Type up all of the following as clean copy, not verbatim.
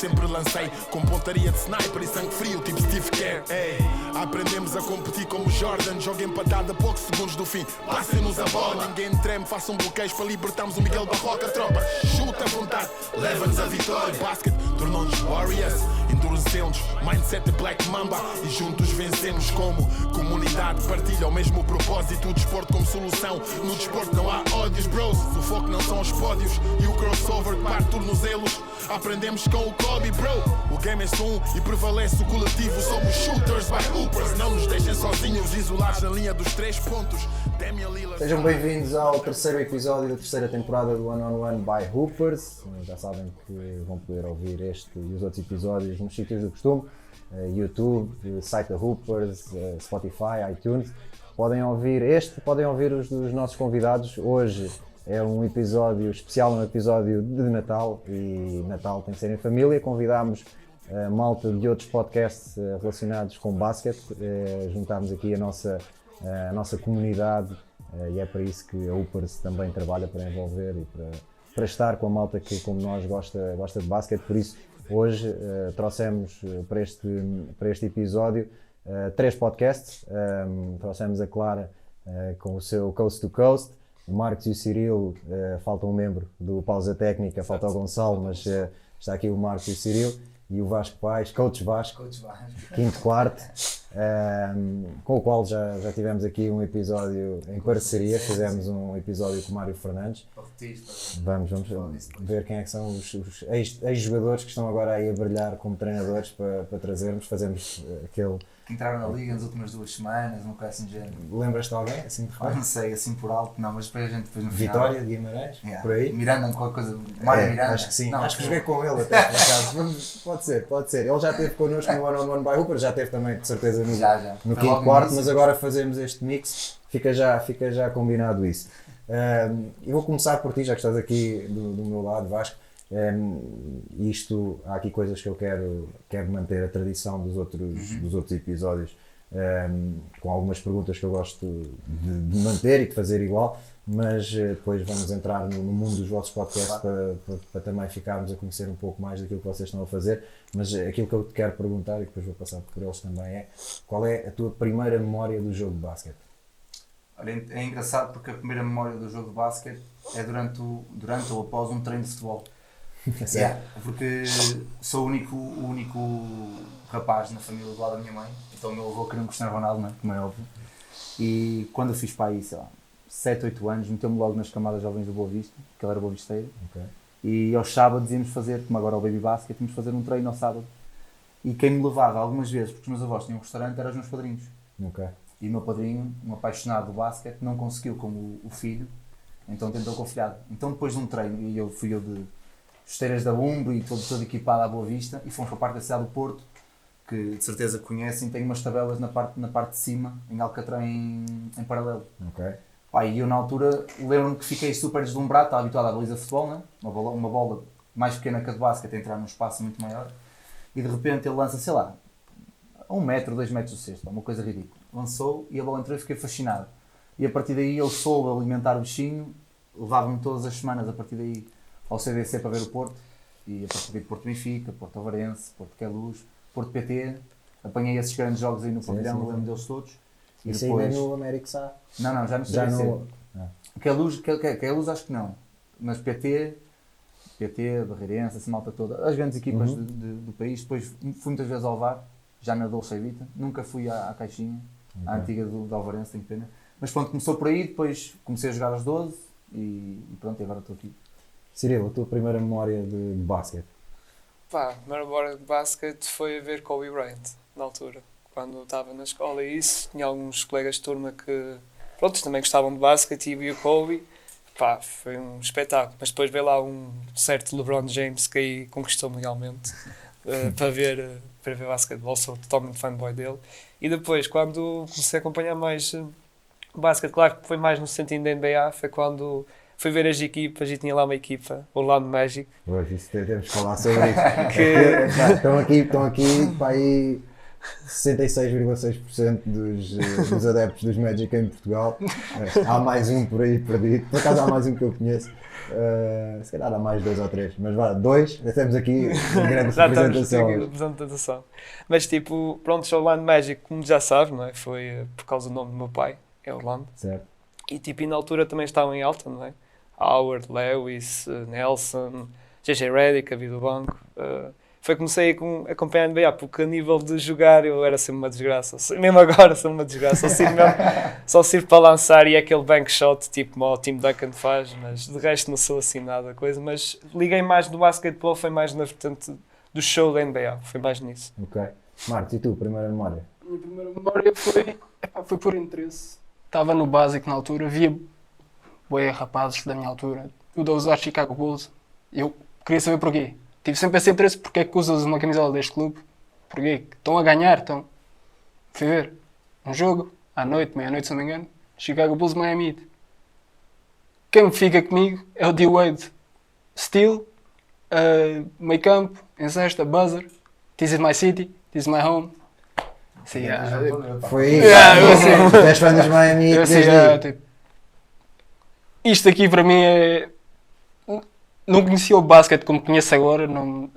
sempre lancei com pontaria de sniper e sangue frio, tipo Steve Kerr. Ei, aprendemos a competir como Jordan, jogo empatado a poucos segundos do fim. Passem-nos a bola, ninguém treme, façam bloqueios para libertarmos o Miguel Barroca. Tropa, chuta à vontade, leva-nos a vitória. Basket tornou-nos Warriors, endureceu-nos, mindset de Black Mamba. E juntos vencemos como comunidade, partilha o mesmo propósito. O desporto como solução, no desporto não há ódios, bros. O foco não são os pódios e o crossover que parte tornozelos. Aprendemos com o Kobe, bro. O game é só um e prevalece o coletivo. Somos shooters by hoopers. Não nos deixem sozinhos, isolados na linha dos 3 pontos. Sejam bem-vindos ao terceiro episódio da terceira temporada do One on One by Hoopers. Já sabem que vão poder ouvir este e os outros episódios nos sítios do costume. YouTube, site da Hoopers, Spotify, iTunes. Podem ouvir este, podem ouvir os dos nossos convidados. Hoje é um episódio especial, um episódio de Natal, e Natal tem que ser em família. Convidámos malta de outros podcasts relacionados com basquete. Juntámos aqui a nossa comunidade, e é para isso que a Hoopers também trabalha, para envolver e para estar com a malta que, como nós, gosta de basquete. Por isso, hoje trouxemos para este episódio 3 podcasts. Trouxemos a Clara com o seu Coast to Coast, o Marcos e o Cirilo, falta um membro do Pausa Técnica, falta o Gonçalo, mas está aqui o Marcos e o Cirilo, e o Vasco Paes, Coach Vasco, quinto quarto, com o qual já tivemos aqui um episódio em parceria. Fizemos um episódio com o Mário Fernandes. Vamos ver quem é que são os ex-jogadores que estão agora aí a brilhar como treinadores para trazermos. Fazemos aquele... Que entraram na liga nas últimas 2 semanas, uma coisa assim de género. Lembras-te de alguém, assim de repente? Não sei, assim por alto, não, mas depois a gente depois no Vitória final... de Guimarães, Yeah. por aí? Miranda, qualquer coisa, Mário Miranda. Acho que sim, não, acho que joguei com ele até, por acaso. Pode ser. Ele já esteve connosco no One on One by Hooper, já esteve também, de certeza, no quinto quarto, mas agora fazemos este mix, fica já combinado isso. Eu vou começar por ti, já que estás aqui do meu lado, Vasco. Há aqui coisas que eu quero manter a tradição dos outros episódios, com algumas perguntas que eu gosto de manter e de fazer igual, mas depois vamos entrar no mundo dos vossos podcasts para também ficarmos a conhecer um pouco mais daquilo que vocês estão a fazer. Mas aquilo que eu te quero perguntar, e depois vou passar por eles também, é: qual é a tua primeira memória do jogo de basquete? Olha, é engraçado porque a primeira memória do jogo de basquete é durante ou após um treino de futebol. Porque sou o único rapaz na família do lado da minha mãe, então o meu avô queria um Cristiano Ronaldo, não é? Como é óbvio. E quando eu fiz para aí, sei lá, 7, 8 anos, meteu-me logo nas camadas jovens do Boa Vista, que ele era boavisteiro. Okay. E aos sábados íamos fazer, como agora o Baby Basket, íamos fazer um treino ao sábado. E quem me levava algumas vezes, porque os meus avós tinham um restaurante, eram os meus padrinhos. Okay. E o meu padrinho, um apaixonado do basquete, não conseguiu como o filho, então tentou com o filhado. Então depois de um treino, e fui eu de esteiras da Umbro e todo equipado à Boa Vista, e fomos para a parte da cidade do Porto, que de certeza conhecem, tem umas tabelas na parte de cima, em Alcatrão, em paralelo. Okay. E eu na altura lembro-me que fiquei super deslumbrado, estava habituado à baliza de futebol, né? uma bola mais pequena que a de basquete, a entrar num espaço muito maior, e de repente ele lança, sei lá, 1 metro, 2 metros do cesto, uma coisa ridícula. Lançou e a bola entrou e fiquei fascinado. E a partir daí ele soube alimentar o bichinho, levava-me todas as semanas a partir daí ao CDC para ver o Porto, e a partir daí Porto Benfica, Porto Avarense, Porto Queluz, Porto PT, apanhei esses grandes jogos aí no pavilhão, lembro deles todos. E isso depois... ainda no América Sá? Não, já no CDC. Queluz acho que não, mas PT, Barreirense, essa malta toda, as grandes equipas do país. Depois fui muitas vezes ao VAR, já na Dolce Vita, nunca fui à Caixinha, à antiga do Alvarense, tenho pena. Mas pronto, começou por aí, depois comecei a jogar aos 12 e pronto, e agora estou aqui. Cirilo, a tua primeira memória de basquete? A primeira memória de basquete foi ver Kobe Bryant, na altura. Quando estava na escola e isso, tinha alguns colegas de turma que, pronto, também gostavam de basquete e vi o Kobe. Foi um espetáculo. Mas depois veio lá um certo LeBron James que aí conquistou-me realmente para ver basquetebol, sou totalmente fanboy dele. E depois, quando comecei a acompanhar mais basquete, claro que foi mais no sentido da NBA, foi quando fui ver as equipas e tinha lá uma equipa, o Orlando Magic. Pois, isso temos que falar sobre isso. Estão aqui para aí 66,6% dos adeptos dos Magic em Portugal. Há mais um por aí perdido. Por acaso há mais um que eu conheço. Se calhar há mais 2 ou 3. Mas vá, 2. Temos aqui uma grande Já estamos representação. aqui com representação. Mas tipo, pronto, o Orlando Magic, como já sabes, não é? Foi por causa do nome do meu pai, é Orlando. Certo. E tipo, e na altura também estavam em alta, não é? Howard, Lewis, Nelson, JJ Redick, a vida do banco. Foi que comecei a acompanhar a NBA, porque a nível de jogar eu era sempre uma desgraça. Mesmo agora sou uma desgraça. Só sirvo para lançar e é aquele bank shot, tipo como o Tim Duncan faz, mas de resto não sou assim nada coisa. Mas liguei mais do basquetebol, foi mais na vertente do show da NBA, foi mais nisso. Ok. Marcos, e tu, primeira memória? A minha primeira memória foi por interesse. Estava no básico na altura, via rapazes da minha altura, tudo a usar Chicago Bulls. Eu queria saber porquê. Tive sempre esse interesse, porque é que usas uma camisola deste clube? Porquê? Estão a ganhar, estão. Fui ver um jogo, à noite, meia-noite se não me engano, Chicago Bulls, Miami Heat. Quem fica comigo é o D-Wade. Steal, meio campo, em cesta, buzzer, this is my city, this is my home. Sim, Foi aí. És fã dos Miami Heat desde aí. tipo, isto aqui para mim é... Não conhecia o basquete como conheço agora, não...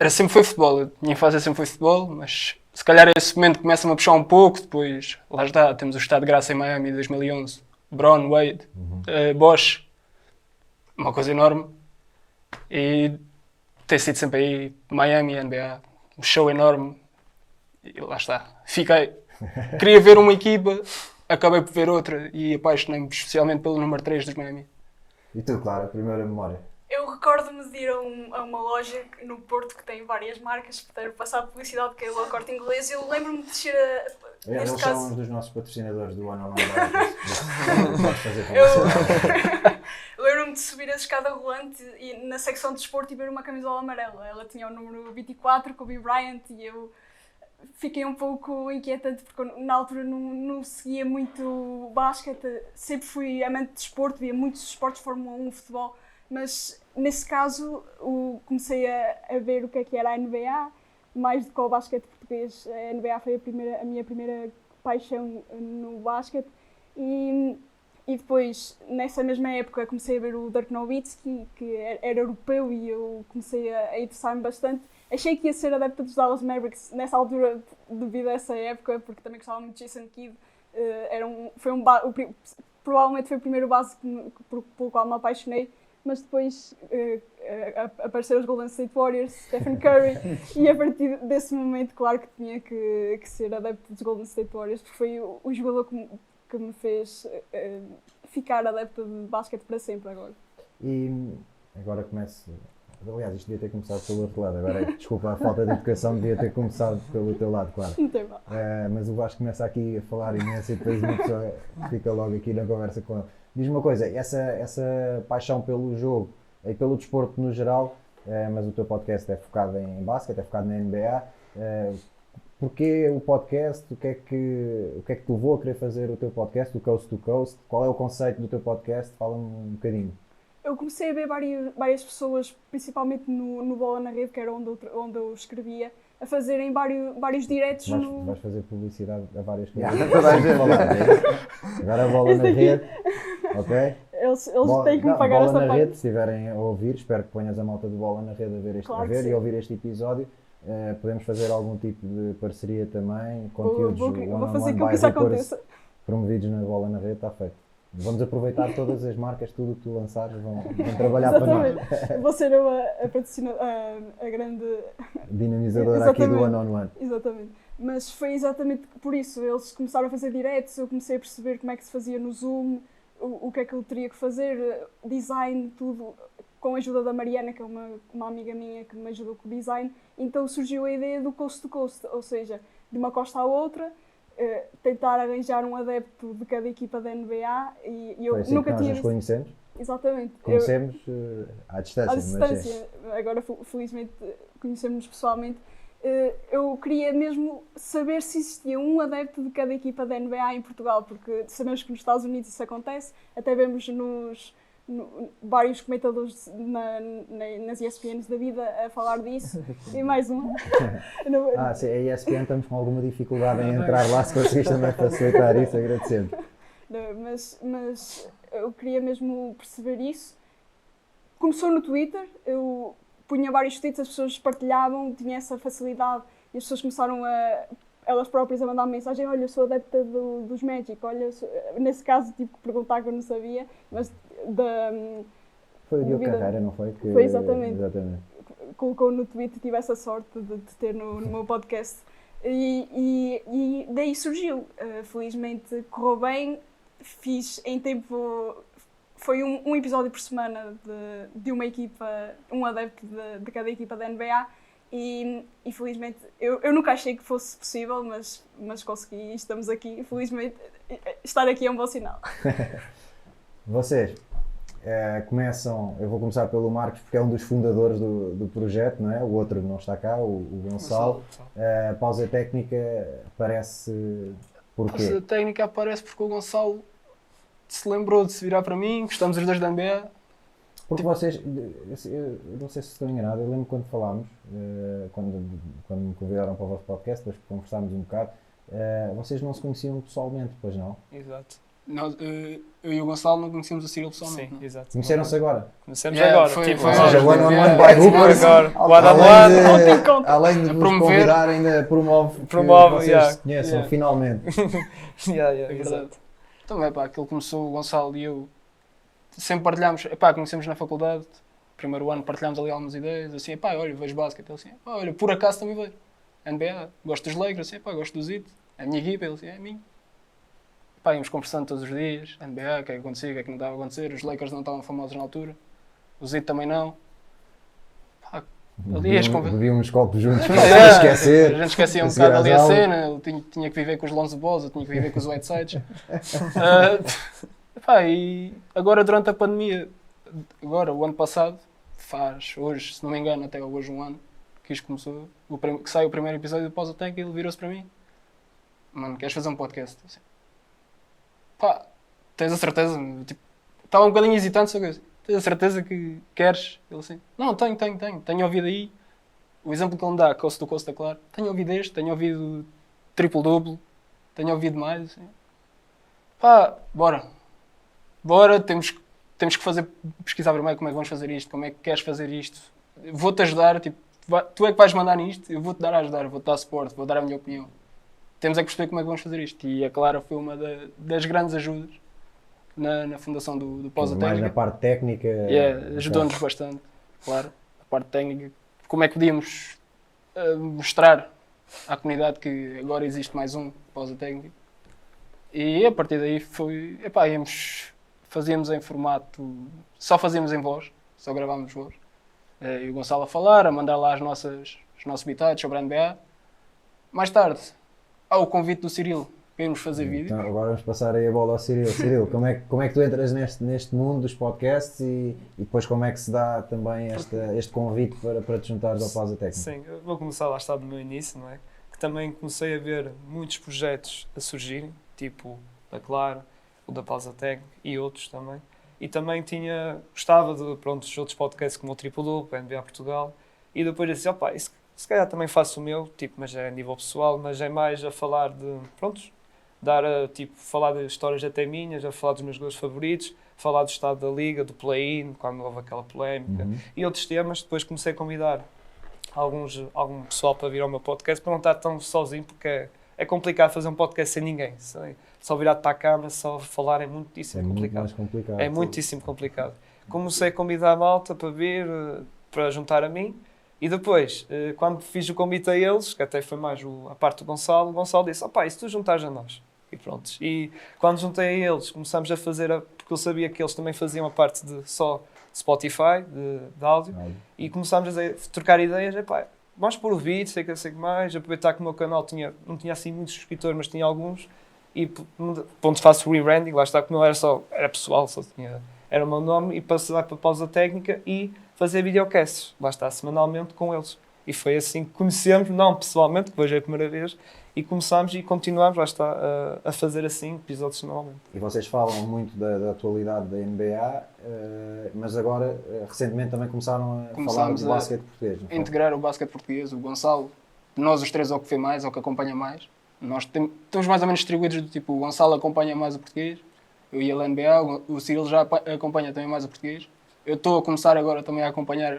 sempre foi futebol, a minha infância sempre foi futebol, mas se calhar esse momento começa-me a puxar um pouco, depois, lá está, temos o Estado de Graça em Miami em 2011, Bron, Wade, Bosch, uma coisa enorme, e ter sido sempre aí, Miami, NBA, um show enorme, e lá está, fiquei, queria ver uma equipa, acabei por ver outra, e apaixonei-me especialmente pelo número 3 dos Miami. E tu, Clara, primeira memória? Eu recordo-me de ir a uma loja no Porto que tem várias marcas, para passar publicidade, que é o Corte Inglês, e eu lembro-me de descer Eles neste são caso... uns dos nossos patrocinadores do One on One. Podes fazer Eu lembro-me de subir a escada rolante e na secção de desporto e ver uma camisola amarela. Ela tinha o número 24, Kobe Bryant, e eu fiquei um pouco inquietante porque na altura não seguia muito basquete, sempre fui amante de desporto, via muitos esportes, Fórmula 1, futebol, mas nesse caso comecei a ver o que era a NBA, mais do que o basquete português. A NBA foi a minha primeira paixão no basquete e depois, nessa mesma época, comecei a ver o Dirk Nowitzki, que era europeu, e eu comecei a interessar-me bastante. Achei que ia ser adepta dos Dallas Mavericks nessa altura, devido a essa época, porque também gostava muito de Jason Kidd. Provavelmente foi o primeiro base pelo qual me apaixonei, mas depois apareceram os Golden State Warriors, Stephen Curry, e a partir desse momento, claro que tinha que ser adepto dos Golden State Warriors, porque foi o jogador que me fez ficar adepto de basquete para sempre agora. E agora começo... Aliás, isto devia ter começado pelo outro lado. Agora, desculpa a falta de educação, devia ter começado pelo teu lado, claro. Não tem mal. Mas o Vasco começa aqui a falar imenso e depois uma pessoa fica logo aqui na conversa com ele. Diz-me uma coisa, essa paixão pelo jogo e pelo desporto no geral, mas o teu podcast é focado em basquete, é focado na NBA. Porquê o podcast? O que é que te levou a querer fazer o teu podcast, do Coast to Coast? Qual é o conceito do teu podcast? Fala-me um bocadinho. Eu comecei a ver várias pessoas, principalmente no Bola na Rede, que era onde eu escrevia, a fazerem vários diretos Vais fazer publicidade a várias coisas. Agora a Bola na Rede, ok? Eles têm que me pagar esta Bola na parte. Rede, se estiverem a ouvir, espero que ponhas a malta do Bola na Rede a ver, e ouvir este episódio. Podemos fazer algum tipo de parceria também, conteúdos vou fazer com que isso aconteça. Promovidos na Bola na Rede, está feito. Vamos aproveitar todas as marcas, tudo o que tu lançares, vão trabalhar para nós. Vou ser eu a grande dinamizadora aqui do One on One. Exatamente. Mas foi exatamente por isso. Eles começaram a fazer diretos, eu comecei a perceber como é que se fazia no Zoom, o que é que eu teria que fazer, design, tudo, com a ajuda da Mariana, que é uma amiga minha que me ajudou com o design. Então surgiu a ideia do Coast to Coast, ou seja, de uma costa à outra, tentar arranjar um adepto de cada equipa da NBA, e eu assim nunca que nós tinha nos conhecemos. Exatamente. Conhecemos à distância. À distância. Agora felizmente conhecemos-nos pessoalmente. Eu queria mesmo saber se existia um adepto de cada equipa da NBA em Portugal, porque sabemos que nos Estados Unidos isso acontece, até vemos vários comentadores nas ESPNs da vida a falar disso. E mais um. Sim, a ESPN estamos com alguma dificuldade em entrar lá, se conseguires também facilitar isso, agradecendo. Mas eu queria mesmo perceber isso. Começou no Twitter, eu punha vários tweets, as pessoas partilhavam, tinha essa facilidade e as pessoas começaram elas próprias a mandar mensagem: olha, eu sou adepta dos Magic, olha, nesse caso tive que perguntar que eu não sabia, mas foi o Diogo Carreira, não foi? Foi exatamente. Colocou no Twitter, tive essa sorte de ter no meu podcast e daí surgiu. Felizmente correu bem, fiz em tempo. Foi um episódio por semana de uma equipa, um adepto de cada equipa da NBA e felizmente, eu nunca achei que fosse possível, mas consegui e estamos aqui. Felizmente, estar aqui é um bom sinal. Vocês começam, eu vou começar pelo Marcos porque é um dos fundadores do projeto, não é? O outro não está cá, o Gonçalo. Pausa técnica aparece porquê? Pausa técnica aparece porque o Gonçalo se lembrou de se virar para mim, gostamos os dois da NBA. Porque vocês, eu não sei se estou enganado, eu lembro quando falámos, quando me convidaram para o vosso podcast, depois conversámos um bocado, vocês não se conheciam pessoalmente, pois não? Exato. Eu e o Gonçalo não conhecíamos o Cyril pessoalmente. Sim, não. Exato. Conheceram-se agora? Conhecemos agora. Ou seja, One on One by Hoopers, além de vos convidar, ainda promove que vocês se conheçam, finalmente. Exato. Então aquilo começou, o Gonçalo e eu sempre partilhámos, conhecemos na faculdade, primeiro ano partilhámos ali algumas ideias, assim, olha, vejo basquete, ele assim, olha, por acaso também vejo NBA, gosto dos Lakers, assim, gosto do Zito, é a minha equipa, ele assim, é a minha. Íamos conversando todos os dias, NBA, o que é que acontecia, o que é que não estava a acontecer, os Lakers não estavam famosos na altura, o Zito também não. Bebiam uns copos juntos para esquecer. A gente esquecia um bocado ali a cena, ele tinha que viver com os Lonzo Balls, eu tinha que viver com os Whitesides. E agora durante a pandemia, o ano passado, faz hoje, se não me engano, até hoje um ano, que isto começou, que sai o primeiro episódio do Pausa Técnica, ele virou-se para mim: mano, queres fazer um podcast? Assim, tens a certeza? Tipo, estava um bocadinho hesitante, só que assim, tens a certeza que queres? Ele assim, não, tenho ouvido aí, o exemplo que ele me dá, Coast to Coast, claro, tenho ouvido este, tenho ouvido triplo-duplo, tenho ouvido mais, assim. Bora, temos que pesquisar primeiro como é que vamos fazer isto, como é que queres fazer isto, vou-te ajudar, tipo, tu é que vais mandar nisto, eu vou-te dar a ajudar, vou-te dar suporte, vou dar a minha opinião. Temos é que perceber como é que vamos fazer isto. E a Clara foi uma das grandes ajudas na fundação do Pausa Técnica. Mais na parte técnica. Ajudou-nos bastante, claro. A parte técnica, como é que podíamos mostrar à comunidade que agora existe mais um Pausa Técnica. E a partir daí fazíamos em formato, só fazíamos em voz, só gravámos voz. E o Gonçalo a falar, a mandar lá os nossos bitados sobre a NBA. Mais tarde, o convite do Cyril para irmos fazer vídeo. Então, agora vamos passar aí a bola ao Cyril. Cyril, como é que tu entras neste mundo dos podcasts e depois como é que se dá também este convite para te juntares ao Pausa Técnica? Sim, eu vou começar lá está do meu início, não é? Que também comecei a ver muitos projetos a surgirem, tipo da Clara, o da Pausa Técnica e outros também. E também gostava de outros podcasts como o Triplo Duplo, a NBA Portugal, e depois disse, se calhar também faço o meu, tipo, mas é a nível pessoal, mas é mais a falar falar de histórias até minhas, a falar dos meus jogadores favoritos, falar do estado da liga, do play-in, quando houve aquela polémica, e outros temas. Depois comecei a convidar algum pessoal para vir ao meu podcast, para não estar tão sozinho, porque é complicado fazer um podcast sem ninguém. Só virado para a câmara, só falar é muitíssimo complicado. Muito mais complicado. É muitíssimo complicado. Comecei a convidar a malta para vir, para juntar a mim. E depois, quando fiz o convite a eles, que até foi mais a parte do Gonçalo, o Gonçalo disse, e se tu juntares a nós? E pronto. E quando juntei a eles, começamos a fazer, porque eu sabia que eles também faziam a parte de Spotify, de áudio, e começámos a trocar ideias, vamos pôr o vídeo, sei que mais, aproveitar que o meu canal não tinha assim muitos subscritores, mas tinha alguns, e ponto faço o rebranding, lá está, que não era pessoal, era o meu nome, e passar para a Pausa Técnica e fazer videocasts, lá está, semanalmente com eles. E foi assim que conhecemos, não pessoalmente, que hoje é a primeira vez, e começámos e continuámos, lá está, a fazer assim episódios semanalmente. E vocês falam muito da atualidade da NBA, mas agora, recentemente, também começaram a falar do basquete português. Não foi? Integrar o basquete português, o Gonçalo, nós os três é o que vê mais, é o que acompanha mais. Nós estamos mais ou menos distribuídos do tipo, o Gonçalo acompanha mais o português, eu ia a NBA, o Cirilo já acompanha também mais o português. Eu estou a começar agora também a acompanhar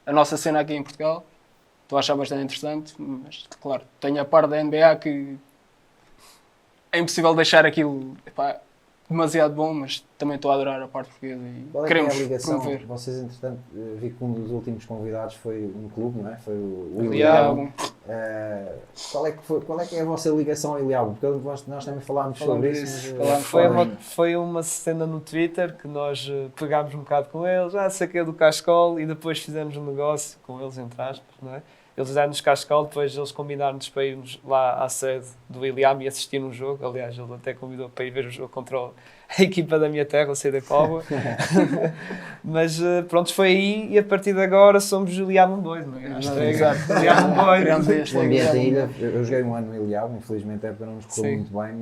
a nossa cena aqui em Portugal. Estou a achar bastante interessante, mas claro, tenho a par da NBA que é impossível deixar aquilo demasiado bom, mas também estou a adorar a parte portuguesa e Qual é queremos que é a ligação? promover. Vocês, entretanto, vi que um dos últimos convidados foi um clube, não é? Foi o Iliago. Qual é que é a vossa ligação ao Iliago? Porque nós também falámos sobre isso. Foi uma cena no Twitter que nós pegámos um bocado com eles, saquei do Cascol e depois fizemos um negócio com eles, entre aspas, não é? Eles deram-nos Cascol, depois eles combinaram-nos para irmos lá à sede do Iliam e assistir um jogo. Aliás, ele até convidou para ir ver o jogo contra a equipa da minha terra, o CD Póvoa. Mas pronto, foi aí e a partir de agora somos o Iliam 2, não é? Exato. Iliam 2. O ambiente da ilha, eu joguei um ano no Iliago, infelizmente a época não nos correu Sim. muito bem,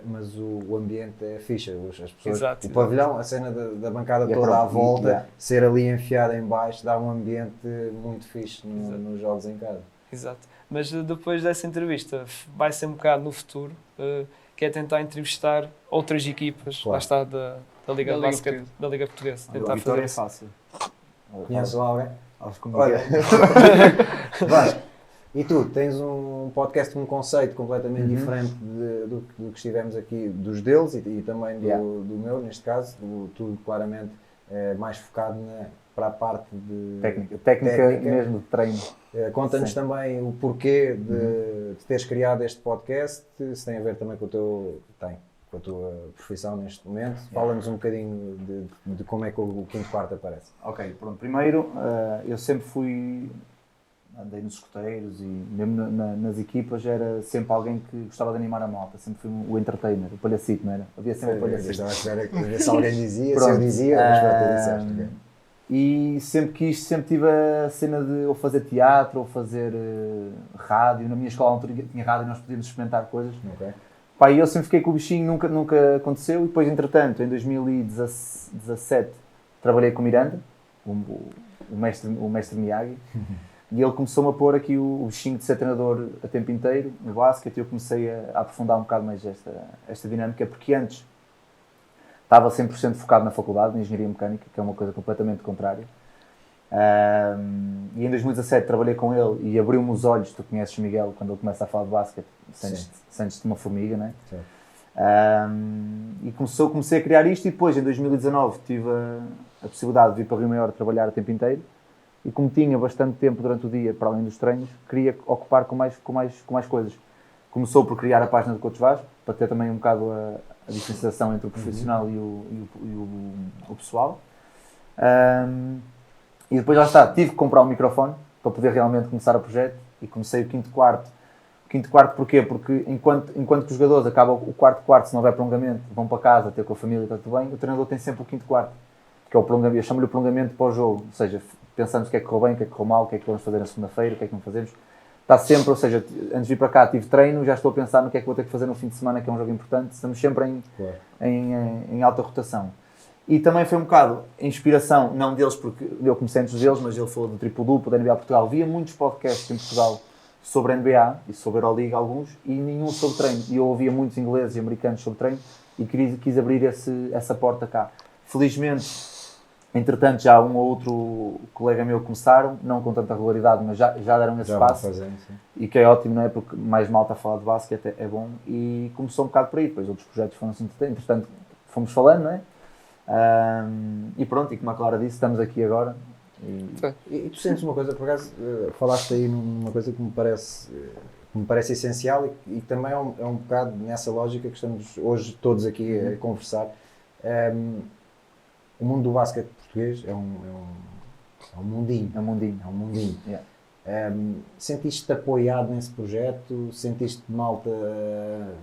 mas o ambiente é fixe, as pessoas, Exato. o pavilhão, a cena da bancada E toda à volta, yeah. ser ali enfiada em baixo, dá um ambiente muito fixe nos jogos em casa. Exato. Mas depois dessa entrevista vai ser um bocado no futuro, que é tentar entrevistar outras equipas, Claro. lá está, da Liga Da de Liga Basquete, Portuguesa. da Liga Portuguesa. A Tentar vitória é fazer fácil. Conheces lá alguém? Aos Olha, convidados. Vasco, e tu tens um podcast com um conceito completamente diferente do que estivemos aqui, dos deles e também do meu, neste caso, tu claramente mais focado para a parte de Técnica mesmo de treino. Conta-nos Sim. também o porquê de teres criado este podcast, se tem a ver também com a tua profissão neste momento. Fala-nos um bocadinho de como é que o quinto quarto aparece. Ok, pronto. Primeiro, eu sempre andei nos escuteiros e mesmo nas equipas era sempre alguém que gostava de animar a malta. Sempre fui o entertainer, o palhacito, não era? Havia sempre o palhacito. Estava a esperar ver se alguém dizia, se eu Pronto. dizia, mas tu disseste. Ok. E sempre tive a cena de ou fazer teatro ou fazer rádio. Na minha escola não tinha rádio e nós podíamos experimentar coisas. Ok. Pá, e eu sempre fiquei com o bichinho, nunca aconteceu. E depois, entretanto, em 2017, trabalhei com o Miranda, o mestre Miyagi, e ele começou-me a pôr aqui o bichinho de ser treinador a tempo inteiro, no basquete, e eu comecei a aprofundar um bocado mais esta dinâmica, porque antes estava 100% focado na faculdade, na Engenharia Mecânica, que é uma coisa completamente contrária. E em 2017 trabalhei com ele e abriu-me os olhos. Tu conheces o Miguel, quando ele começa a falar de basquete, sentes-te uma formiga, não é? E comecei a criar isto, e depois em 2019 tive a possibilidade de vir para Rio Maior trabalhar a tempo inteiro, e como tinha bastante tempo durante o dia para além dos treinos, queria ocupar com mais coisas. Começou por criar a página do Coach Vasco, para ter também um bocado a diferenciação entre o profissional e o pessoal. E depois, lá está, tive que comprar um microfone para poder realmente começar o projeto, e comecei o quinto quarto. O quinto quarto porquê? Porque enquanto que os jogadores acabam o quarto, se não houver prolongamento, vão para casa, ter com a família e está tudo bem, o treinador tem sempre o quinto quarto, que é o prolongamento. Eu chamo-lhe o prolongamento para o jogo, ou seja, pensamos o que é que correu bem, o que é que correu mal, o que é que vamos fazer na segunda-feira, o que é que não fazemos. Está sempre, ou seja, antes de vir para cá tive treino, já estou a pensar no que é que vou ter que fazer no fim de semana, que é um jogo importante. Estamos sempre em alta rotação. E também foi um bocado a inspiração, não deles, porque eu comecei antes deles, mas ele falou do triplo-duplo da NBA Portugal. Havia muitos podcasts em Portugal sobre NBA e sobre Euroliga, alguns, e nenhum sobre treino. E eu ouvia muitos ingleses e americanos sobre treino e quis abrir essa porta cá. Felizmente, entretanto, já um ou outro colega meu começaram, não com tanta regularidade, mas já deram esse espaço. E que é ótimo, não é? Porque mais malta a falar de basquete é bom. E começou um bocado por aí. Depois outros projetos foram assim, entretanto, fomos falando, não é? E pronto, e como a Clara disse, estamos aqui agora. E tu sentes uma coisa, por acaso, falaste aí numa coisa que me parece essencial e também é um bocado nessa lógica que estamos hoje todos aqui a conversar. O mundo do basquete português é um mundinho. É um mundinho. É um mundinho. Yeah. Sentiste-te apoiado nesse projeto? Sentiste malta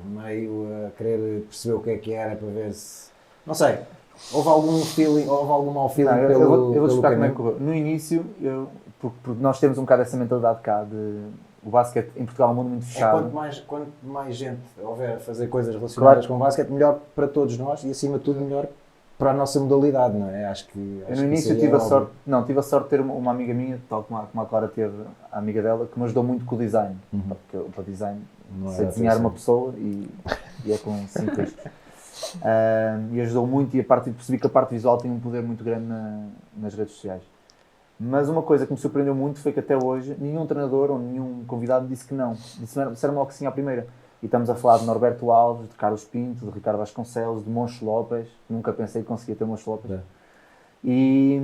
meio a querer perceber o que era para ver se... Não sei. Houve algum mau feeling Eu vou pelo explicar como é caminho? que correu. No início, porque nós temos um bocado essa mentalidade cá de o basquete em Portugal é um mundo muito fechado. Quanto mais gente houver a fazer coisas relacionadas com o basquete, melhor para todos nós e acima de tudo melhor para a nossa modalidade, não é? Acho que no início tive a sorte, tive a sorte de ter uma amiga minha, tal como a Clara teve, a amiga dela, que me ajudou muito com o design. Porque para design, sei desenhar uma pessoa e é com 5 riscos. E ajudou muito e percebi que a parte visual tem um poder muito grande nas redes sociais. Mas uma coisa que me surpreendeu muito foi que até hoje nenhum treinador ou nenhum convidado disse que não. Disseram logo que sim à primeira. E estamos a falar de Norberto Alves, de Carlos Pinto, de Ricardo Vasconcelos, de Moncho Lopes. Nunca pensei que conseguia ter Moncho Lopes. E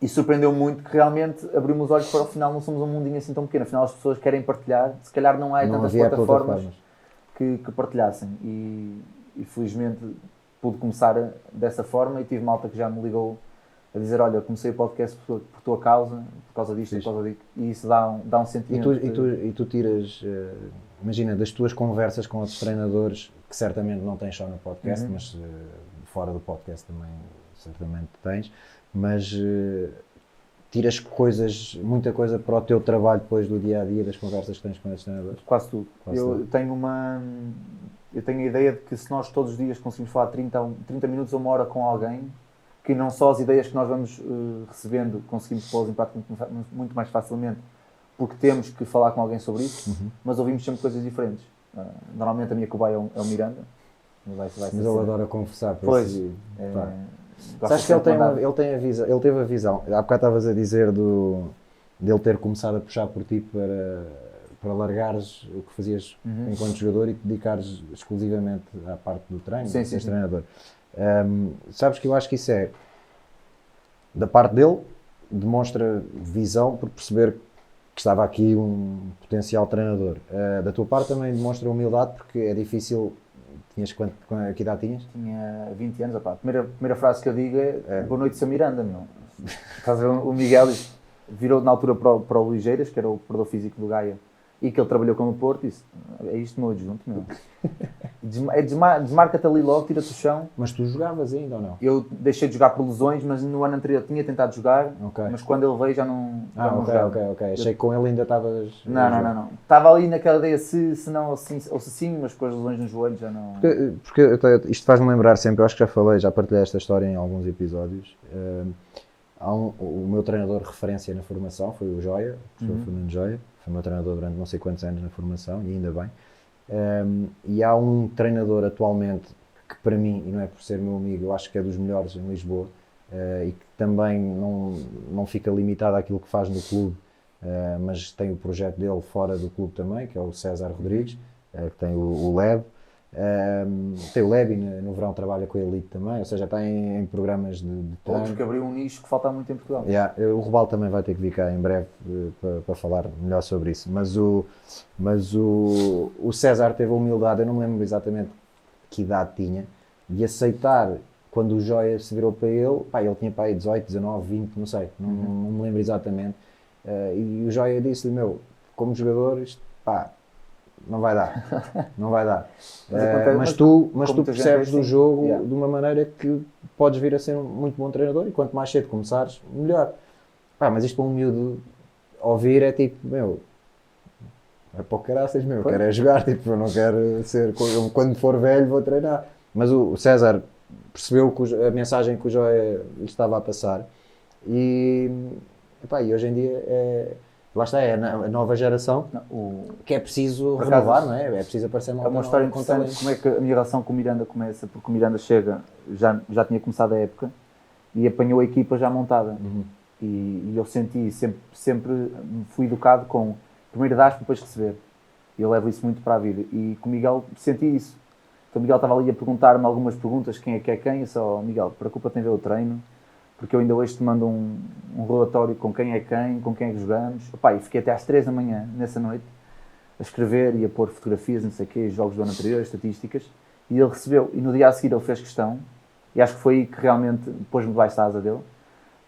surpreendeu muito que realmente abrimos os olhos para o final, não somos um mundinho assim tão pequeno. Afinal as pessoas querem partilhar. Se calhar não há tantas plataformas que partilhassem. E felizmente pude começar dessa forma e tive malta que já me ligou a dizer, olha, comecei o podcast por tua causa, por causa disto, por causa disto, e isso dá um sentimento. E tu tiras, imagina, das tuas conversas com outros treinadores, que certamente não tens só no podcast, mas fora do podcast também certamente tens, mas tiras muita coisa para o teu trabalho depois do dia-a-dia, das conversas que tens com esses treinadores? Quase tudo. Eu tenho a ideia de que se nós todos os dias conseguimos falar 30 minutos ou uma hora com alguém, que não só as ideias que nós vamos recebendo conseguimos pô-las em prática muito mais facilmente, porque temos que falar com alguém sobre isso, mas ouvimos sempre coisas diferentes. Normalmente a minha cobaia é o Miranda. Mas ele adora conversar. Pois. Sabes que ele teve a visão. Há bocado estavas a dizer dele ter começado a puxar por ti para largares o que fazias enquanto jogador e te dedicares exclusivamente à parte do treino, seres treinador. Sabes que eu acho que isso é, da parte dele, demonstra visão por perceber que estava aqui um potencial treinador. Da tua parte também demonstra humildade, porque é difícil. Tinhas que idade tinhas? Tinha 20 anos. A primeira frase que eu digo é boa noite, Sr. Miranda. Estás a ver, o Miguel virou na altura para o Ligeiras, que era o preparador físico do Gaia, e que ele trabalhou com o Porto, e disse, é isto meu adjunto, meu. Desmarca-te ali logo, tira-te o chão. Mas tu jogavas ainda ou não? Eu deixei de jogar por lesões, mas no ano anterior tinha tentado jogar, mas quando ele veio já não jogava. Ok. Achei que com ele ainda estavas... Não. Estava ali naquela ideia, se não, assim, ou se sim, mas com as lesões no joelho já não... Porque isto faz-me lembrar sempre, eu acho que já partilhei esta história em alguns episódios. O meu treinador de referência na formação foi o Joia, o professor Fernando Joia. Foi meu treinador durante não sei quantos anos na formação, e ainda bem. E há um treinador atualmente que para mim, e não é por ser meu amigo, eu acho que é dos melhores em Lisboa, e que também não fica limitado àquilo que faz no clube, mas tem o projeto dele fora do clube também, que é o César Rodrigues, que tem o Leb. Tem o Lebi, no verão trabalha com a Elite também, ou seja, está em programas de treino. Outro que abriu um nicho que falta muito em Portugal. O Robal também vai ter que vir cá em breve para falar melhor sobre isso, mas o César teve a humildade, eu não me lembro exatamente que idade tinha, de aceitar quando o Joia se virou para ele, ele tinha para aí 18, 19, 20, não sei, não me lembro exatamente, e o Joia disse-lhe, como jogador, isto, não vai dar. Mas tu percebes do jogo de uma maneira que podes vir a ser um muito bom treinador e quanto mais cedo começares, melhor. Mas isto para um miúdo ouvir é tipo, é para o caraças, quero é jogar, eu não quero ser, quando for velho vou treinar. Mas o César percebeu a mensagem que o Joé lhe estava a passar e hoje em dia lá está, é a nova geração que é preciso renovar, não é? É preciso aparecer mal. É uma história interessante como é que a minha relação com o Miranda começa, porque o Miranda chega, já tinha começado a época e apanhou a equipa já montada. E eu senti, sempre fui educado com primeiro dar para depois receber. E eu levo isso muito para a vida. E com o Miguel senti isso. Então o Miguel estava ali a perguntar-me algumas perguntas, quem é que é quem? Eu só, Miguel, preocupa-te em ver o treino. Porque eu ainda hoje te mando um relatório com quem é que jogamos. E fiquei até às 3 da manhã, nessa noite, a escrever e a pôr fotografias, não sei o quê, jogos do ano anterior, estatísticas. E ele recebeu. E no dia a seguir ele fez questão, e acho que foi aí que realmente pôs-me debaixo da asa dele,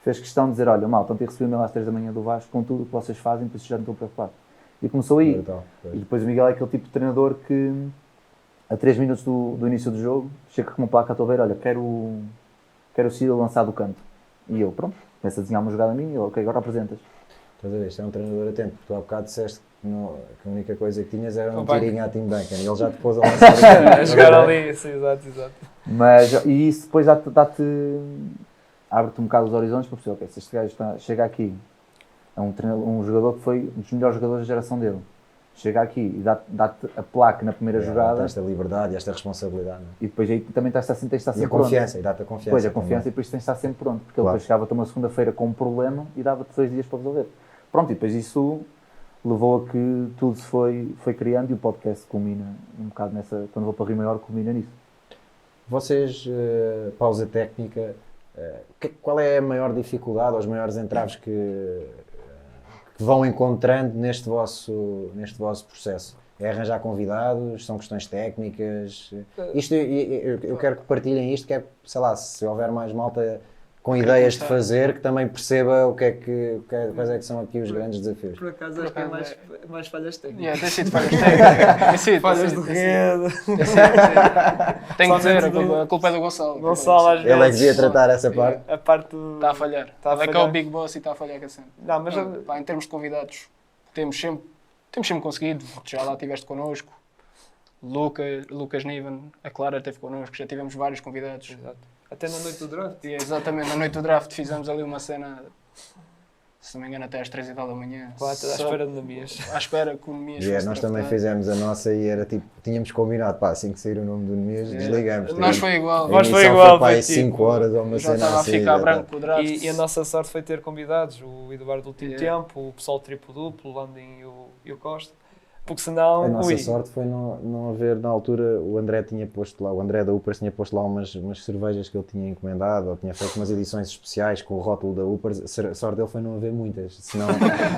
fez questão de dizer, olha, malta, ontem recebi o e-mail às 3 da manhã do Vasco, com tudo o que vocês fazem, por isso já não estou preocupado. E começou aí. E depois o Miguel é aquele tipo de treinador que, a 3 minutos do início do jogo, chega com uma placa a tua beira, olha, quero o Ciro lançar do canto. E eu, pronto, Começa a desenhar uma jogada minha, ok, agora apresentas. Estás a ver? Isto é um treinador atento, porque tu há bocado disseste que a única coisa que tinhas era um O banco. tirinho à Team Duncan e ele já te pôs a lançar. A jogar ali, sim, exato. Mas, e isso depois abre-te um bocado os horizontes para perceber, ok, se este gajo chega aqui, é um jogador que foi um dos melhores jogadores da geração dele, chega aqui e dá-te a placa na primeira jogada, Esta liberdade e esta responsabilidade. Não é? e depois aí também tens de estar E sempre a pronto. confiança, e dá-te a confiança. Pois, a confiança, também. e depois tens de estar sempre pronto, porque ele Claro. depois chegava-te uma segunda-feira com um problema e dava-te 2 dias para resolver. Pronto, e depois isso levou a que tudo se foi criando e o podcast culmina um bocado nessa, quando vou para Rio Maior, culmina nisso. Vocês, pausa técnica, qual é a maior dificuldade ou os maiores entraves que vão encontrando neste vosso processo? É arranjar convidados? São questões técnicas? Isto, eu quero que partilhem isto, que é, sei lá, se houver mais malta com ideias de fazer, que também perceba quais é que são aqui os grandes desafios. Por acaso acho que é mais falhas técnicas. Tem sido falhas técnicas. Tem sido, Falhas tem de sido. rede. Tenho que dizer, Somente a culpa é do Gonçalo. Gonçalo às vezes. Ele é que devia tratar essa parte. A parte do... Está a falhar. Está a Ele é que é falhar. o Big Boss e está a falhar que é sempre. Não, mas Pá, em termos de convidados, temos sempre conseguido. Já lá estiveste connosco. Lucas Niven, a Clara esteve connosco. Já tivemos vários convidados. Exato. Até na noite do draft. E exatamente, na noite do draft fizemos ali uma cena, se não me engano, até às 3h da manhã. Claro, à Só espera de Namias. à espera que o Nemias fosse Nós também draftado. fizemos a nossa e era tipo, tínhamos combinado, pá, assim que sair o nome do Nemias, desligamos. Nós foi igual. A Nós foi emissão igual, pá, foi aí tipo, 5 horas ou uma Já cena estava a assim. ficar já branco o draft. E a nossa sorte foi ter convidados, o Eduardo do Último Yeah. Tempo, o pessoal triplo-duplo, o Landin e o Costa. Porque senão, A nossa ui, sorte foi não haver, na altura, o André tinha posto lá, o André da Upers tinha posto lá umas cervejas que ele tinha encomendado, ou tinha feito umas edições especiais com o rótulo da Upers. A sorte dele foi não haver muitas, senão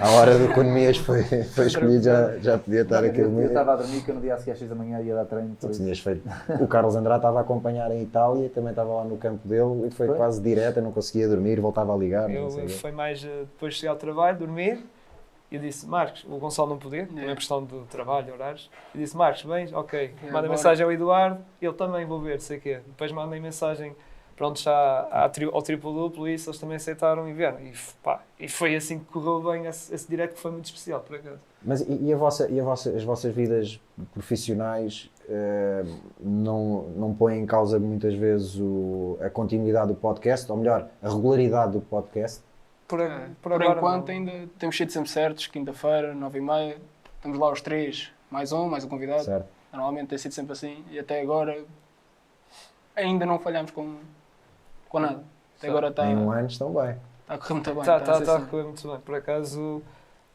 a hora do Economias foi escolhido, já podia estar aquele Eu estava a dormir, que eu no dia a seguir às 6 da manhã ia dar treino. Tu tinhas feito. O Carlos Andrade estava a acompanhar em Itália, também estava lá no campo dele e foi quase direto, eu não conseguia dormir, voltava a ligar. Não sei o quê. foi mais depois de chegar ao trabalho, dormir. E eu disse, Marcos, o Gonçalo não podia, por uma questão de trabalho, horários. E disse, Marcos, vens? Ok. Manda bora. mensagem ao Eduardo, ele também, vou ver, sei o quê. Depois mandei mensagem, pronto, já ao triplo-duplo e isso, eles também aceitaram e vieram. E foi assim que correu bem esse direto, que foi muito especial, por acaso. Mas as vossas vidas profissionais não põem em causa muitas vezes a continuidade do podcast, ou melhor, a regularidade do podcast? Por Por enquanto não. ainda temos sido sempre certos, quinta-feira, 9h30, estamos lá os três, mais um convidado. Certo. Normalmente tem sido sempre assim e até agora ainda não falhamos com nada. Até agora está Em um ano estão bem. a correr muito bem. Está a ser a assim. correr muito bem, por acaso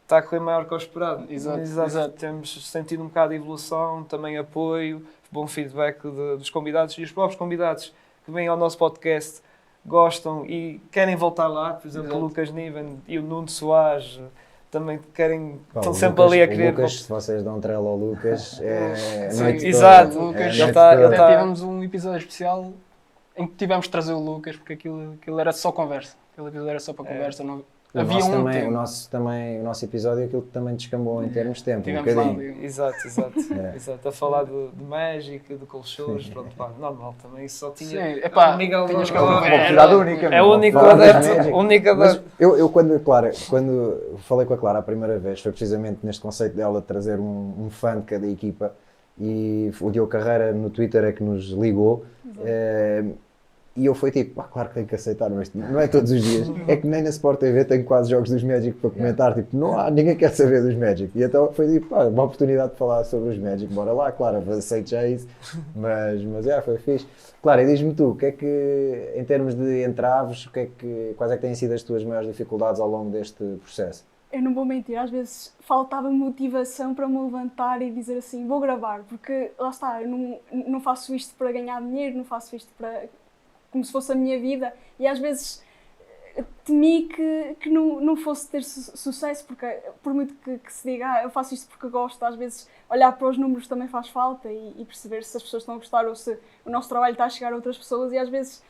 está a correr maior que o esperado. Exato. Temos sentido um bocado de evolução, também apoio, bom feedback dos convidados e os próprios convidados que vêm ao nosso podcast gostam e querem voltar lá, por exemplo, Exato. o Lucas Niven e o Nuno Soares também querem, Pá, estão o sempre Lucas- ali a o querer. Lucas, se vocês dão trela ao Lucas, é a Sim, noite exato. toda. Lucas, É a ele noite tá- toda. ele Até tá- tivemos um episódio especial em que tivemos de trazer o Lucas porque aquilo era só conversa. Aquele episódio era só para conversa. Não, O havia nosso um também, tema. o nosso episódio, aquilo que também descambou em termos de tempo, um Tivemos lá bocadinho. ali. Exato. É. Exato. A falar de Magic, de colchões, pronto, pá, normal também. Só tinha. Sim, epá, o Miguel tinhas que Gonçalves- ouvir. Uma oportunidade única. É o único Falar das adepto. Magic. O único Mas adepto. eu quando falei com a Clara a primeira vez, foi precisamente neste conceito dela de trazer um fã de cada equipa, e o Diogo Carreira no Twitter é que nos ligou, e eu fui tipo, claro que tenho que aceitar, mas não é todos os dias. É que nem na Sport TV tenho quase jogos dos Magic para comentar, tipo, não há, ninguém quer saber dos Magic. E então foi tipo, uma oportunidade de falar sobre os Magic, bora lá, claro, aceito já isso, mas foi fixe. Clara, e diz-me tu, o que é que, em termos de entraves, quais é que têm sido as tuas maiores dificuldades ao longo deste processo? Eu não vou mentir, às vezes faltava motivação para me levantar e dizer assim, vou gravar, porque lá está, eu não faço isto para ganhar dinheiro, não faço isto como se fosse a minha vida, e às vezes temi que não fosse ter sucesso, porque por muito que se diga, eu faço isto porque gosto, às vezes olhar para os números também faz falta e perceber se as pessoas estão a gostar ou se o nosso trabalho está a chegar a outras pessoas, e às vezes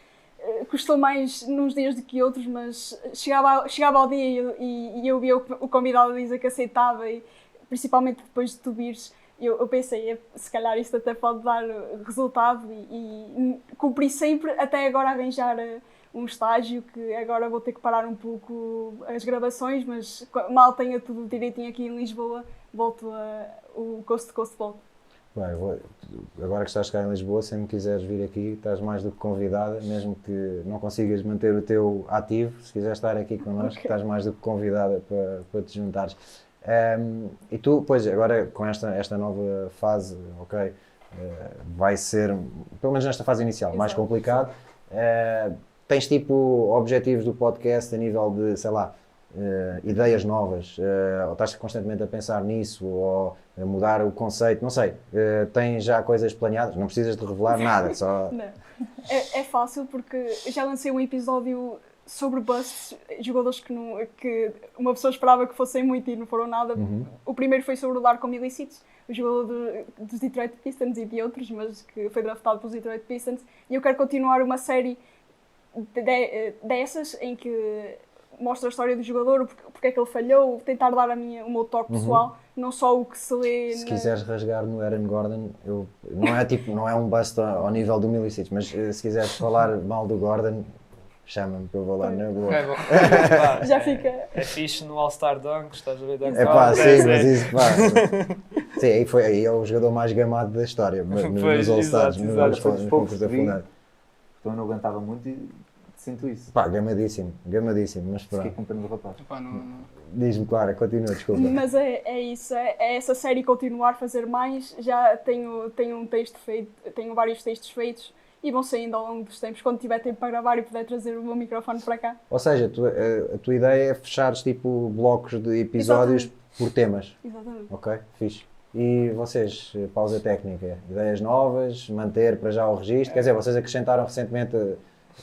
custou mais nos dias do que outros, mas chegava ao dia e eu via o convidado a dizer que aceitava, e principalmente depois de tu vires, eu pensei, se calhar isto até pode dar resultado, e cumpri sempre até agora arranjar um estágio que agora vou ter que parar um pouco as gravações, mas mal tenha tudo direitinho aqui em Lisboa, volto o Coast to Coast volta. Bem, agora que estás cá em Lisboa, se me quiseres vir aqui, estás mais do que convidada, mesmo que não consigas manter o teu ativo, se quiseres estar aqui connosco, estás mais do que convidada para te juntares. E tu, pois, agora com esta nova fase, ok, vai ser, pelo menos nesta fase inicial, mais complicado. Tens tipo objetivos do podcast a nível de, sei lá, ideias novas, ou estás constantemente a pensar nisso, ou a mudar o conceito, não sei, tens já coisas planeadas, não precisas de revelar nada, só... Não. É fácil porque eu já lancei um episódio sobre busts, jogadores que uma pessoa esperava que fossem muito e não foram nada. O primeiro foi sobre o Darko Milicic, o jogador dos Detroit Pistons e de outros, mas que foi draftado pelos Detroit Pistons, e eu quero continuar uma série dessas em que mostra a história do jogador, porque é que ele falhou, tentar dar o meu toque pessoal, não só o que se lê... Se quiseres rasgar no Aaron Gordon, não é um bust ao nível do Milicic, mas se quiseres falar mal do Gordon, chama-me que eu vou lá na boa. É bom. Já fica... É fixe no All-Star Dunks, estás a ver? É pá, sim, mas isso, pá. Sim, aí é o jogador mais gamado da história, nos All-Stars, nos concursos da FUNAD. Então eu não aguentava muito e sinto isso. Pá, gamadíssimo, mas Fiquei pronto. com pena do rapaz. Epá, não. Diz-me, Clara, continua, desculpa. Mas é isso, é essa série continuar a fazer mais. Já tenho um texto feito, tenho vários textos feitos e vão saindo ao longo dos tempos, quando tiver tempo para gravar e puder trazer o meu microfone para cá. Ou seja, a tua ideia é fechares tipo blocos de episódios por temas. Exatamente. Ok, fixe. E vocês, pausa técnica, ideias novas, manter para já o registro, quer dizer, vocês acrescentaram recentemente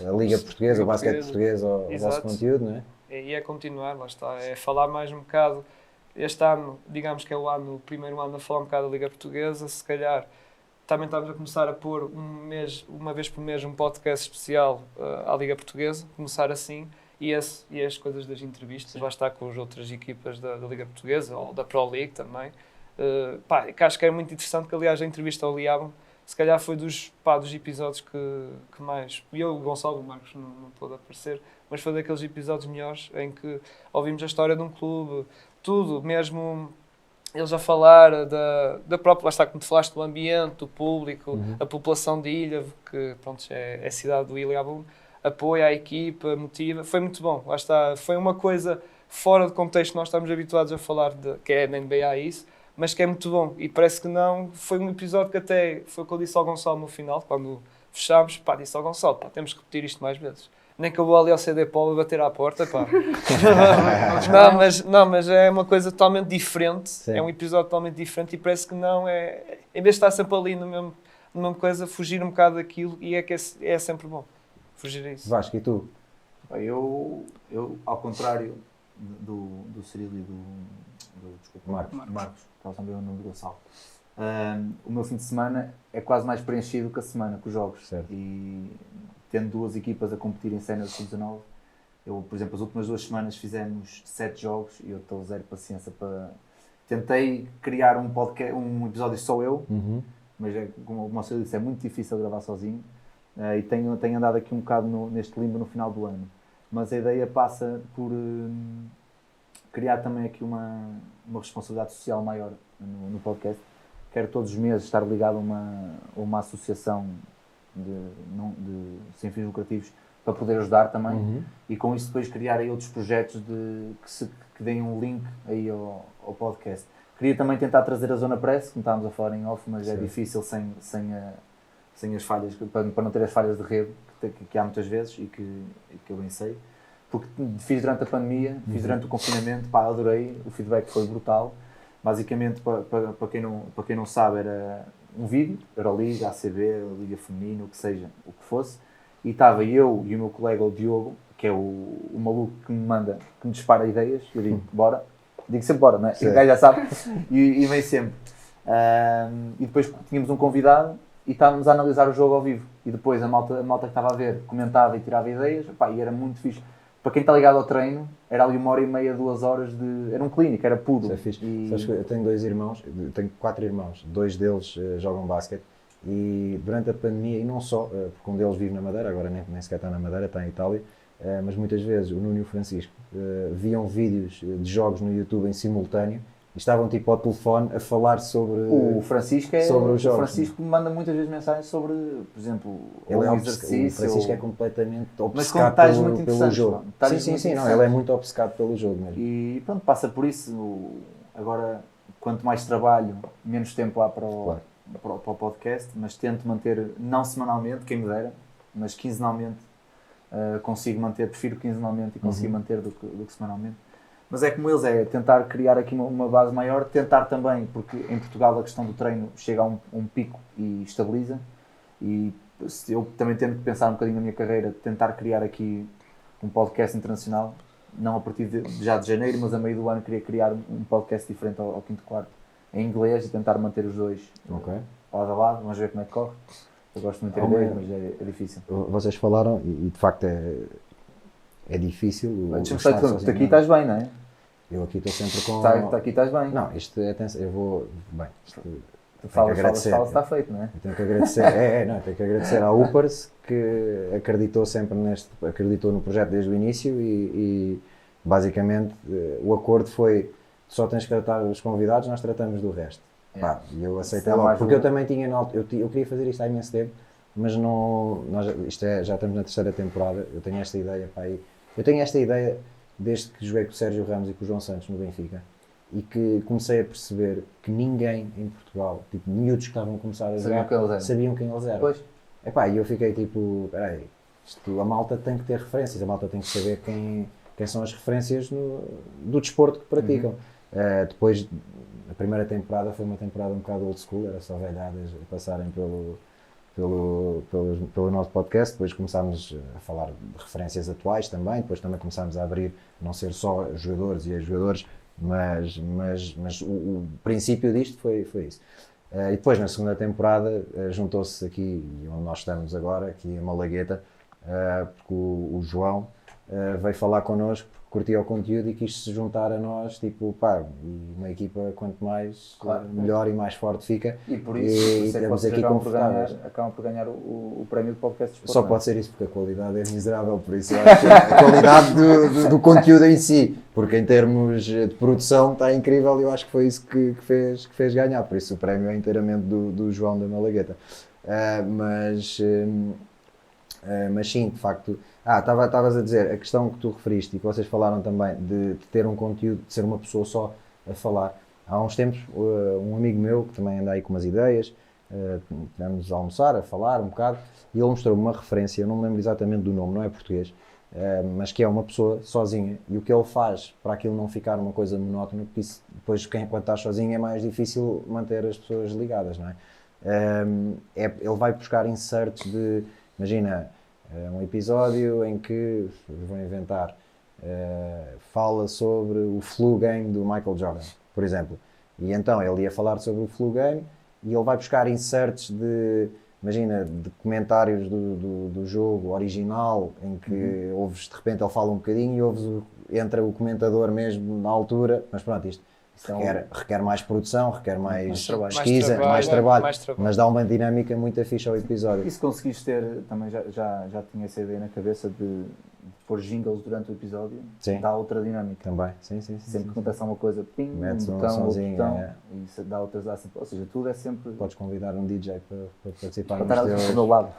a Liga Portuguesa, o basquete português ao vosso conteúdo, não é? E é continuar, lá está, é falar mais um bocado. Este ano, digamos que é o primeiro ano a falar um bocado da Liga Portuguesa, se calhar também estamos a começar a pôr uma vez por mês um podcast especial à Liga Portuguesa, começar assim, e as coisas das entrevistas, lá está com as outras equipas da Liga Portuguesa, ou da Pro League também. Que acho que era muito interessante, que aliás a entrevista ao Liabon, se calhar foi dos episódios que mais... E eu, o Gonçalo, o Marcos não pôde aparecer, mas foi daqueles episódios melhores em que ouvimos a história de um clube, tudo, mesmo eles a falar da própria, lá está, como tu falaste, do ambiente, do público, a população de Ilha, que pronto, é a cidade do Ilhabum, apoia a equipa, motiva, foi muito bom, lá está, foi uma coisa fora de contexto, nós estamos habituados a falar, que é na NBA isso, mas que é muito bom, e parece que não, foi um episódio que até, foi o que eu disse ao Gonçalo no final, quando fechámos, disse ao Gonçalo, temos que repetir isto mais vezes. Nem que eu vou ali ao CD Polo bater à porta, mas é uma coisa totalmente diferente, é um episódio totalmente diferente e parece que não é, em vez de estar sempre ali na mesma coisa, fugir um bocado daquilo, e é sempre bom, fugir a isso. Vasco, e tu? Eu ao contrário do Cirilo e desculpa, Marcos, estava também o nome do Gonçalo. O meu fim de semana é quase mais preenchido que a semana com os jogos. Certo. E tendo duas equipas a competir em Sénior Sub-19, eu, por exemplo, as últimas 2 semanas fizemos 7 jogos e eu estou zero paciência para... Tentei criar um podcast, um episódio só eu, mas como o Marcelo disse, é muito difícil gravar sozinho, e tenho andado aqui um bocado neste limbo no final do ano. Mas a ideia passa por criar também aqui uma responsabilidade social maior no podcast. Quero todos os meses estar ligado a uma associação de sem fins lucrativos para poder ajudar também, e com isso depois criar aí outros projetos que deem um link aí ao podcast. Queria também tentar trazer a Zona Press, como estávamos a falar em off, mas é difícil sem as falhas, para não ter as falhas de rede que há muitas vezes e que eu bem sei, porque fiz durante a pandemia, fiz durante o confinamento, adorei, o feedback foi brutal. Basicamente, para quem não sabe, era um vídeo, Euroliga, ACB, Liga Feminina, o que seja, o que fosse, e estava eu e o meu colega, o Diogo, que é o maluco que me dispara ideias, eu digo, bora, digo sempre bora, não é? E o gajo já sabe, e vem sempre. E depois tínhamos um convidado e estávamos a analisar o jogo ao vivo, e depois a malta que estava a ver comentava e tirava ideias, e era muito fixe. Para quem está ligado ao treino, era ali 1h30, 2 horas de... Era um clínico, era puro. Isso é fixe. Sabes que eu tenho 2 irmãos, tenho 4 irmãos, 2 deles jogam basquete, e durante a pandemia, e não só, porque um deles vive na Madeira, agora nem sequer está na Madeira, está em Itália, mas muitas vezes o Nuno e o Francisco viam vídeos de jogos no YouTube em simultâneo e estavam tipo ao telefone a falar sobre O Francisco sobre os jogos. O Francisco manda muitas vezes mensagens sobre, por exemplo, Ele um é exercício. o Francisco é completamente Mas com obcecado detalhes muito pelo interessantes, jogo. pá. Detalhes Sim, muito não, interessantes. ele é muito obcecado pelo jogo mesmo. E pronto, passa por isso. Agora, quanto mais trabalho, menos tempo há para o, Claro. para o podcast, mas tento manter, não semanalmente, quem me dera, mas quinzenalmente. Consigo manter, prefiro quinzenalmente e consigo manter do que semanalmente. Mas é como eles, é tentar criar aqui uma base maior, tentar também, porque em Portugal a questão do treino chega a um pico e estabiliza, e eu também tenho que pensar um bocadinho na minha carreira, tentar criar aqui um podcast internacional, não a partir já de janeiro, mas a meio do ano queria criar um podcast diferente ao quinto quarto, em inglês, e tentar manter os dois Ok. lado a lado, vamos ver como é que corre. Eu gosto muito de ter ideias, mas é difícil. Vocês falaram, e de facto é difícil. Deixa-me só dizer, aqui estás bem, não é? Eu aqui estou sempre com. Aqui estás bem. Não, isto é atenção, eu vou. Bem, isto. Fala, está feito, não é? Eu tenho que agradecer, tenho que agradecer à Upers, que acreditou sempre acreditou no projeto desde o início e basicamente o acordo foi: só tens que tratar os convidados, nós tratamos do resto. Pá, e eu aceitei logo, porque eu também tinha, eu queria fazer isto há imenso tempo, mas não, já estamos na terceira temporada, eu tenho esta ideia, pá, eu tenho esta ideia desde que joguei com o Sérgio Ramos e com o João Santos no Benfica, e que comecei a perceber que ninguém em Portugal, tipo, miúdos que estavam a começar a jogar, sabiam quem eles eram. Pois. Epá, e eu fiquei tipo, peraí, a malta tem que ter referências, a malta tem que saber quem são as referências do desporto que praticam. Depois, a primeira temporada foi uma temporada um bocado old school, era só velhadas a passarem pelo nosso podcast, depois começámos a falar de referências atuais também, depois também começámos a abrir, não ser só jogadores e ex-jogadores, mas o princípio disto foi isso. E depois, na segunda temporada, juntou-se aqui, onde nós estamos agora, aqui em Malagueta, porque o João veio falar connosco, porque curtia o conteúdo e quis se juntar a nós, tipo, pá, e uma equipa quanto mais melhor e mais forte fica. E por isso estamos aqui confortáveis. Acabam por ganhar o prémio de podcast de Sport. Só pode ser isso, porque a qualidade é miserável, por isso eu acho que a qualidade do conteúdo em si, porque em termos de produção está incrível e eu acho que foi isso que fez ganhar, por isso o prémio é inteiramente do João da Malagueta. Mas sim, de facto. Estavas a dizer, a questão que tu referiste e que vocês falaram também de ter um conteúdo, de ser uma pessoa só a falar. Há uns tempos, um amigo meu que também anda aí com umas ideias, tivemos a almoçar, a falar um bocado, e ele mostrou-me uma referência, eu não me lembro exatamente do nome, não é português, mas que é uma pessoa sozinha, e o que ele faz para aquilo não ficar uma coisa monótona, porque isso, depois quando estás sozinho é mais difícil manter as pessoas ligadas, não é? Ele vai buscar inserts de, imagina, um episódio em que, vou inventar, fala sobre o flu game do Michael Jordan, por exemplo. E então ele ia falar sobre o flu game e ele vai buscar inserts de, imagina, de comentários do jogo original, em que ouves, de repente ele fala um bocadinho e ouves entra o comentador mesmo na altura, mas pronto, isto requer mais produção, requer mais pesquisa, mais trabalho, mas dá uma dinâmica muito fixe ao episódio. E se conseguiste ter, também já tinha essa ideia na cabeça de pôr jingles durante o episódio, sim, dá outra dinâmica. Também, sim. Sempre que acontece alguma coisa, ping, metes um botão, e isso dá outras, ou seja, tudo é sempre... Podes convidar um DJ para participar para estar teus... do meu lado.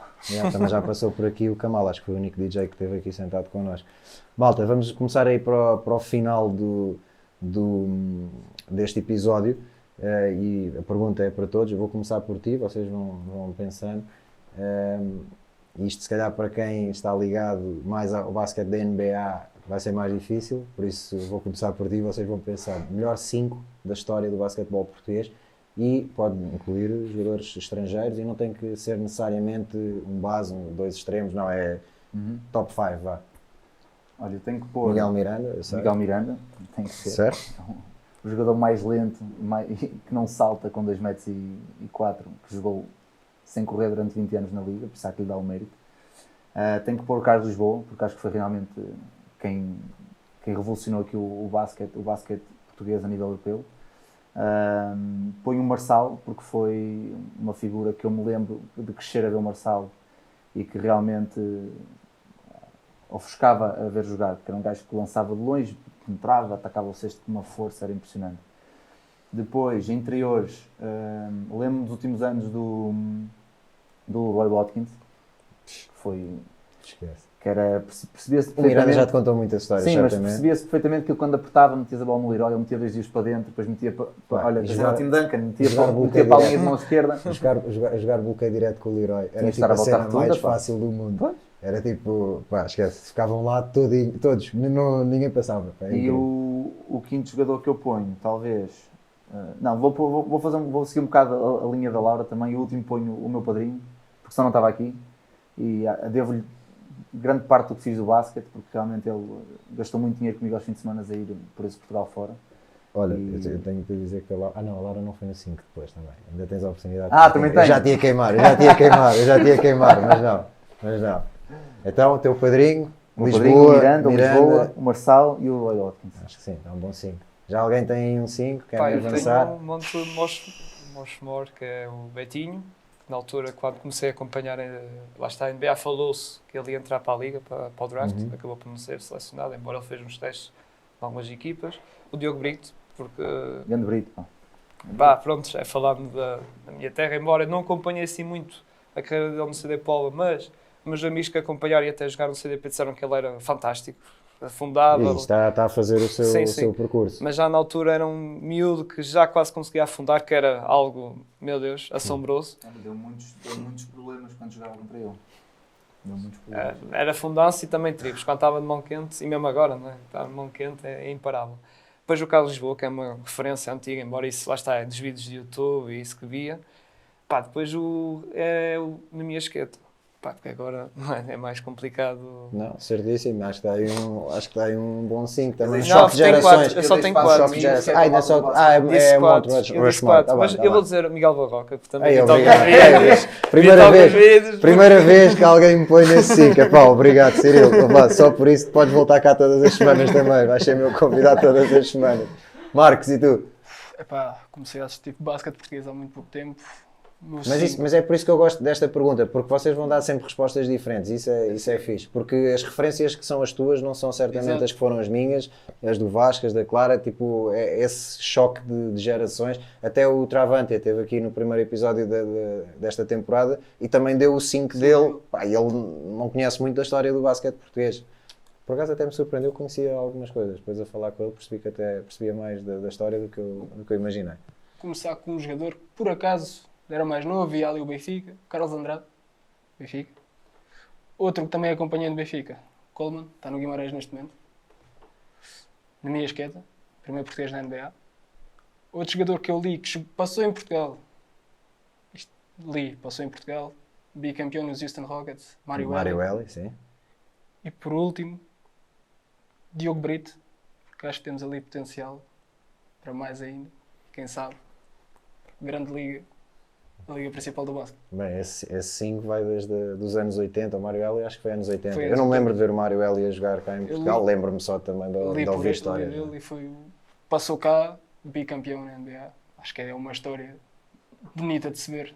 Também já passou por aqui o Kamal, acho que foi o único DJ que esteve aqui sentado connosco. Malta, vamos começar aí para o final deste episódio, e a pergunta é para todos. Eu vou começar por ti, vocês vão pensando. Isto se calhar para quem está ligado mais ao basquete da NBA vai ser mais difícil, por isso vou começar por ti, vocês vão pensar melhor 5 da história do basquetebol português, e pode incluir jogadores estrangeiros e não tem que ser necessariamente um base, dois extremos, não, é top 5, vá. Olha, eu tenho que pôr Miguel Miranda, eu sei. Miguel Miranda, tem que ser. Certo? O jogador mais lento, que não salta com 2 metros e 4, que jogou sem correr durante 20 anos na Liga, por isso há que lhe dá o mérito. Tenho que pôr o Carlos Lisboa, porque acho que foi realmente quem revolucionou aqui o basquete português a nível europeu. ponho o Marçal, porque foi uma figura que eu me lembro de crescer a ver o Marçal e que realmente ofuscava a ver jogar, porque era um gajo que lançava de longe, penetrava, atacava o cesto com uma força, era impressionante. Depois, interiores, lembro-me dos últimos anos do Roy Watkins, que foi... Esquece. Que era, percebia-se O Miranda perfeitamente... já te contou muitas histórias, Sim, mas certamente. percebia-se perfeitamente que ele, quando apertava, metias a bola no Leroy, ele metia 2 dias para dentro, depois metia para... olha, e já jogar- era o Tim Duncan, metia jogar para a bloqueio linha direto. de mão esquerda. Jogar bloqueio direto com o Leroy era Sim, tipo estar a a voltar cena rotunda, mais pá. fácil do mundo. Pois. Era tipo, pá, esquece, ficavam lá todos, ninguém passava. Pá, é E incrível. o quinto jogador que eu ponho, talvez... não, vou seguir um bocado a linha da Laura também. E o último ponho o meu padrinho, porque senão não estava aqui. E devo-lhe grande parte do que fiz do basquete, porque realmente ele gastou muito dinheiro comigo aos fins de semana a ir por esse Portugal fora. Olha, E- eu tenho que te dizer que a Laura... Ah não, a Laura não foi no 5 depois também. Ainda tens a oportunidade. Também Eu tenho. já tinha queimar, mas não. Então, o teu padrinho, O meu Lisboa, padrinho, o Miranda, Lisboa, o Marçal e o Roy Watkins. Acho que sim, é um bom 5. Já alguém tem um 5, quer Pá, eu avançar? tenho um monte de Mosmor, que é o Betinho, que na altura, quando comecei a acompanhar, lá está, a NBA, falou-se que ele ia entrar para a Liga, para o draft, acabou por não ser selecionado, embora ele fez uns testes com algumas equipas. O Diogo Brito, porque, Grande Brito, pá. pá, pronto, é falando da minha terra, embora eu não acompanhei assim muito a carreira dele no CD Polo, mas meus amigos que acompanharam e até jogaram no CDP disseram que ele era fantástico, afundava. E está a fazer o seu, Sim, o sim. seu percurso. Mas já na altura era um miúdo que já quase conseguia afundar, que era algo, meu Deus, assombroso. Deu muitos problemas quando jogava contra ele. Deu muitos problemas. Era fundança e também triplos. Quando estava de mão quente, e mesmo agora, não é? Estava de mão quente, é imparável. Depois o Carlos Lisboa, que é uma referência antiga, embora isso lá está, é dos vídeos de YouTube e isso que via. Pá, depois o Nemias Esqueta. Pá, porque agora é mais complicado. Não, certíssimo. Acho que está aí um bom 5 também. Não, Choque de tem gerações. quatro, eu só tenho Choque quatro. de gerações. Ainda é só- Disse é um quatro, outro eu disse Rushmore. quatro, Tá mas bem, tá eu vou bem. dizer Miguel Barroca, que também Ei, vi obrigado. alguns vídeos, Primeira vi alguns vez. vídeos. Primeira vez que alguém me põe nesse 5. Epá, obrigado, Cirilo. Epá, só por isso podes voltar cá todas as semanas também. Vais ser meu convidado todas as semanas. Marcos, e tu? Epá, comecei a assistir basquete português há muito pouco tempo. Mas é por isso que eu gosto desta pergunta, porque vocês vão dar sempre respostas diferentes, isso é fixe, porque as referências que são as tuas não são certamente Exato. as que foram as minhas, as do Vasco, as da Clara, tipo, é esse choque de gerações. Até o Travante esteve aqui no primeiro episódio desta temporada e também deu o 5 dele, pá, e ele não conhece muito da história do basquete português. Por acaso até me surpreendeu, conhecia algumas coisas, depois a falar com ele percebi que até percebia mais da história do que eu imaginei. Começar com um jogador que por acaso era mais novo e ia ali o Benfica, Carlos Andrade, Benfica. Outro que também acompanhei no Benfica, Coleman, está no Guimarães neste momento. Nemias Esqueta, primeiro português na NBA. Outro jogador que eu li, que passou em Portugal, passou em Portugal, bicampeão nos Houston Rockets, Mário Mário Elli. Elli, sim. E por último, Diogo Brito, porque acho que temos ali potencial para mais ainda, quem sabe. Grande liga, a liga principal do basquete. Bem, esse 5 vai desde os anos 80, o Mário Elli acho que foi anos 80. Foi Eu anos não me 80. lembro de ver o Mário Elli a jogar cá em Portugal, lembro-me só também de Ali ouvir histórias. ele, ele foi, passou cá, bicampeão na NBA. Acho que é uma história bonita de se ver, de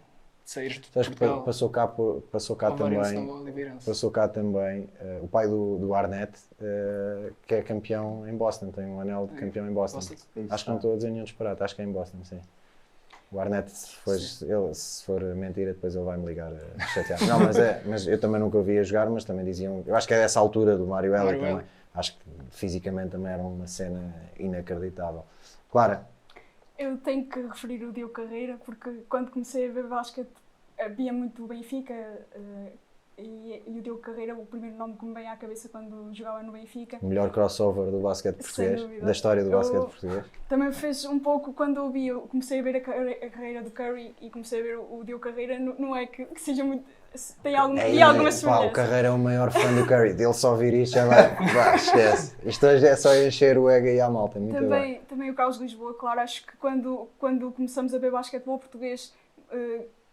sair de Sabes que Portugal. passou cá também o pai do Arnett, que é campeão em Boston, tem um anel de campeão em Boston. Acho que não estou a dizer nenhum disparate, acho que é em Boston, sim. O Arnett, se for mentira, depois ele vai me ligar a chatear. Não, mas eu também nunca o via jogar, mas também diziam. Eu acho que é dessa altura do Mário Elli Mário também. Elli. Acho que fisicamente também era uma cena inacreditável. Clara, Eu tenho que referir o Diogo Carreira, porque quando comecei a ver basquete havia muito o Benfica e o Diogo Carreira, o primeiro nome que me vem à cabeça quando jogava no Benfica. o melhor crossover do basquete Sem português, dúvida. da história do Eu- basquete português. Também fez um pouco quando eu comecei a ver a carreira do Curry e comecei a ver o Diogo Carreira, não é que seja muito. Tem alguma Pá, semelhança. o Carreira é o maior fã do Curry, dele só ouvir isto já vai, esquece. Isto hoje é só encher o ego aí à malta, muito bem. Também o Carlos Lisboa, claro, acho que quando começamos a ver basquetebol português,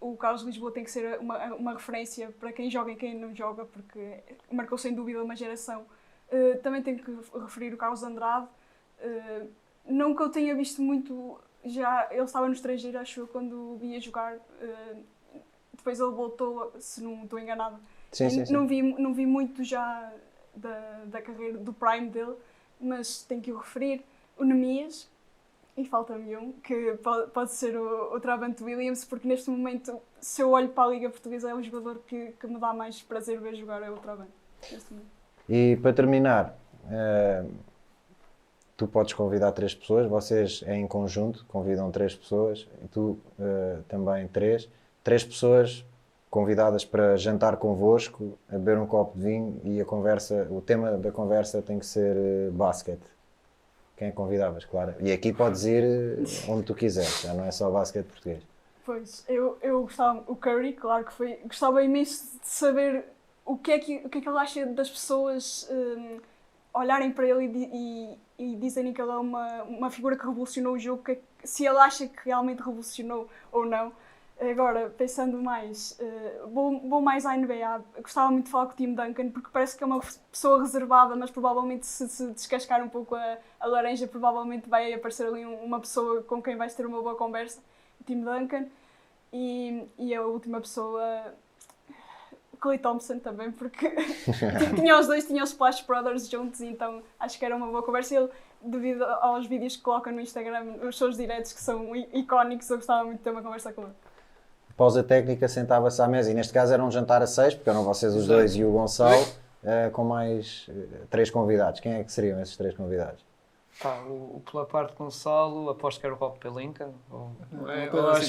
o Carlos Lisboa tem que ser uma referência para quem joga e quem não joga, porque marcou sem dúvida uma geração. Também tenho que referir o Carlos Andrade, não que eu tenha visto muito já ele estava no estrangeiro, acho eu, quando ia jogar. Depois ele voltou, se não estou enganada. Sim. Não vi muito já da carreira, do prime dele, mas tenho que o referir. O Nemias, e falta-me um, que pode ser o Travante Williams, porque neste momento, se eu olho para a Liga Portuguesa, é o jogador que me dá mais prazer ver jogar, é o Travante, neste momento. E para terminar, tu podes convidar 3 pessoas, vocês em conjunto convidam 3 pessoas, e tu também 3 pessoas convidadas para jantar convosco, a beber um copo de vinho e o tema da conversa tem que ser basquete. Quem é que convidavas, claro? E aqui podes ir onde tu quiseres, já não é só basquete português. Pois, eu gostava, o Curry, claro que foi, gostava imenso de saber o que é que ele acha das pessoas olharem para ele e dizerem que ele é uma figura que revolucionou o jogo, se ele acha que realmente revolucionou ou não. Agora, pensando mais, vou mais à NBA. Gostava muito de falar com o Tim Duncan, porque parece que é uma pessoa reservada, mas provavelmente se descascar um pouco a laranja, provavelmente vai aparecer ali uma pessoa com quem vais ter uma boa conversa, o Tim Duncan. E a última pessoa, o Klay Thompson também, porque tinha os Splash Brothers juntos, então acho que era uma boa conversa. Ele, devido aos vídeos que coloca no Instagram, os seus diretos que são icónicos, eu gostava muito de ter uma conversa com ele. Pausa técnica, sentava-se à mesa, e neste caso era um jantar a 6, porque eram vocês os dois e o Gonçalo, com mais 3 convidados. Quem é que seriam esses 3 convidados? Pela parte de Gonçalo, aposto que era o Rob Pelinka, ou a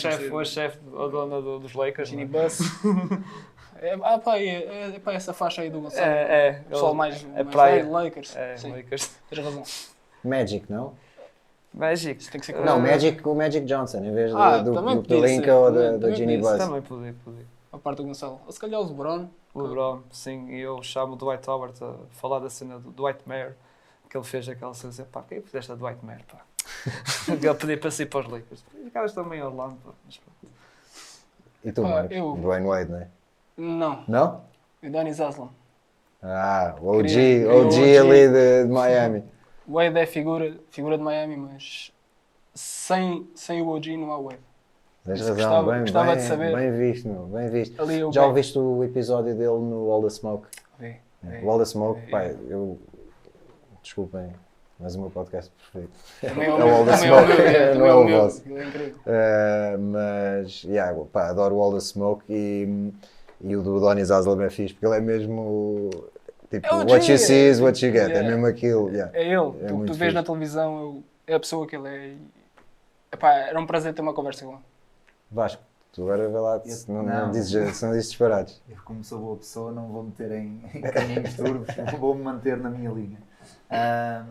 chefe, ou dona dos Lakers. Ginny Buss. É para essa faixa aí do Gonçalo. O pessoal mais velho, Lakers. Sim, Lakers. tens razão. Magic, não? Magic. Isso tem que ser Não, o Magic Johnson, em vez do podia Pelinka ser, ou também da Ginny podia Buss. Também podia. A parte do Gonçalo. Ou se calhar o LeBron. O LeBron, sim. E eu chamo o Dwight Howard a falar da cena do Dwight Mayer, que ele fez aquela cena, dizer, pá, quem fizeste a Dwight Mayer, pá? Ele pediu para sair para os Lakers. Os caras também em Orlando, pá. Mas pronto. E tu, Marcos? Dwayne Wade, não é? Não. Não? E Donny Zaslan. O OG ali de Miami. O Wade é figura de Miami, mas sem o OG não há Wade. Tens razão, gostava de saber. Bem visto, meu, bem visto. Ali Já ouviste o episódio dele no All the Smoke? Vi. O All the Smoke, pai, desculpem, mas o meu podcast preferido é o All the Smoke, não é o vosso. É incrível. Mas, adoro o All the Smoke e o do Donny Zaslan é fixe, porque ele é mesmo, tipo, what you see is what you get, é mesmo aquilo. É ele, tu vês na televisão, é a pessoa que ele é. Era um prazer ter uma conversa com ele. Vasco, tu agora vê lá, se não dizes disparados. Eu, como sou boa pessoa, não vou meter em caminhos turvos, vou-me manter na minha linha.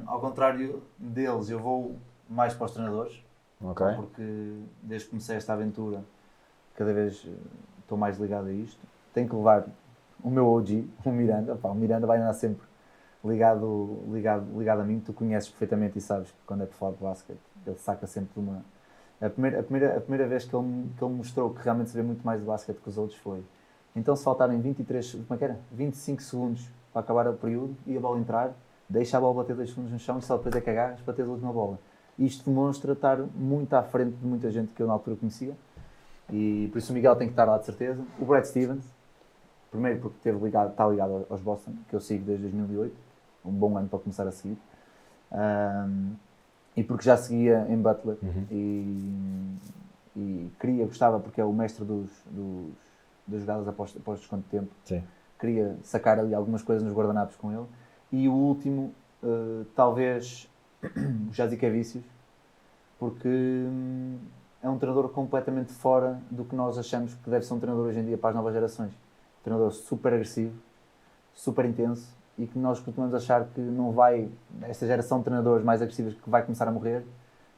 Ao contrário deles, eu vou mais para os treinadores, porque desde que comecei esta aventura, cada vez estou mais ligado a isto. Tenho que levar o meu OG, o Miranda. O Miranda vai andar sempre ligado a mim. Tu conheces perfeitamente e sabes que quando é para falar de basquete, ele saca sempre de uma... A primeira vez que ele me mostrou que realmente sabia muito mais de basquete que os outros foi. Então, se faltarem 25 segundos para acabar o período e a bola entrar, deixa a bola bater 2 segundos no chão e só depois é que agarras para ter a última bola. Isto demonstra estar muito à frente de muita gente que eu na altura conhecia. E por isso o Miguel tem que estar lá de certeza. O Brad Stevens, primeiro porque está ligado aos Boston, que eu sigo desde 2008. Um bom ano para começar a seguir. E porque já seguia em Butler e gostava, porque é o mestre das jogadas após desconto de tempo. Sim. Queria sacar ali algumas coisas nos guardanapos com ele. E o último, talvez, o Jasikevičius, porque é um treinador completamente fora do que nós achamos que deve ser um treinador hoje em dia para as novas gerações. Um treinador super agressivo, super intenso, e que nós costumamos achar que não vai, esta geração de treinadores mais agressivos que vai começar a morrer,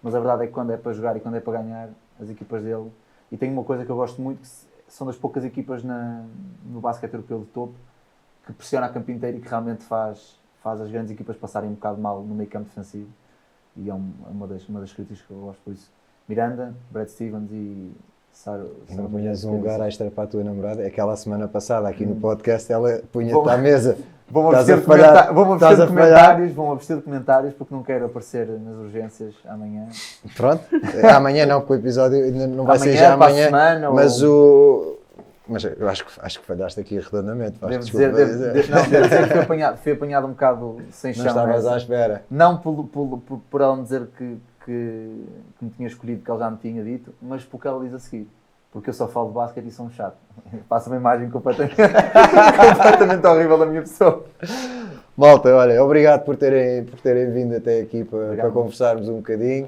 mas a verdade é que quando é para jogar e quando é para ganhar, as equipas dele, e tem uma coisa que eu gosto muito, que são das poucas equipas no basquete europeu de topo, que pressiona a campo inteiro e que realmente faz as grandes equipas passarem um bocado mal no meio campo defensivo, e é uma das críticas que eu gosto por isso. Miranda, Brad Stevens e não punhas um lugar extra para a tua namorada? Aquela semana passada aqui no podcast ela punha-te à mesa Vou-me Estás a abster falhar. vou-me abster de comentários porque não quero aparecer nas urgências amanhã. Pronto, amanhã não, porque o episódio ainda não vai ser Amanhã, já para a amanhã. semana, Mas Mas eu acho que falhaste aqui redondamente. Devo dizer que fui apanhado um bocado sem chão. Não estavas nessa. à espera. Não por ela me dizer que me tinha escolhido porque ela já me tinha dito, mas porque ela diz a seguir. Porque eu só falo de basquete e sou um chato. Passa uma imagem completamente horrível da minha pessoa. Malta, olha, obrigado por terem vindo até aqui para conversarmos um bocadinho.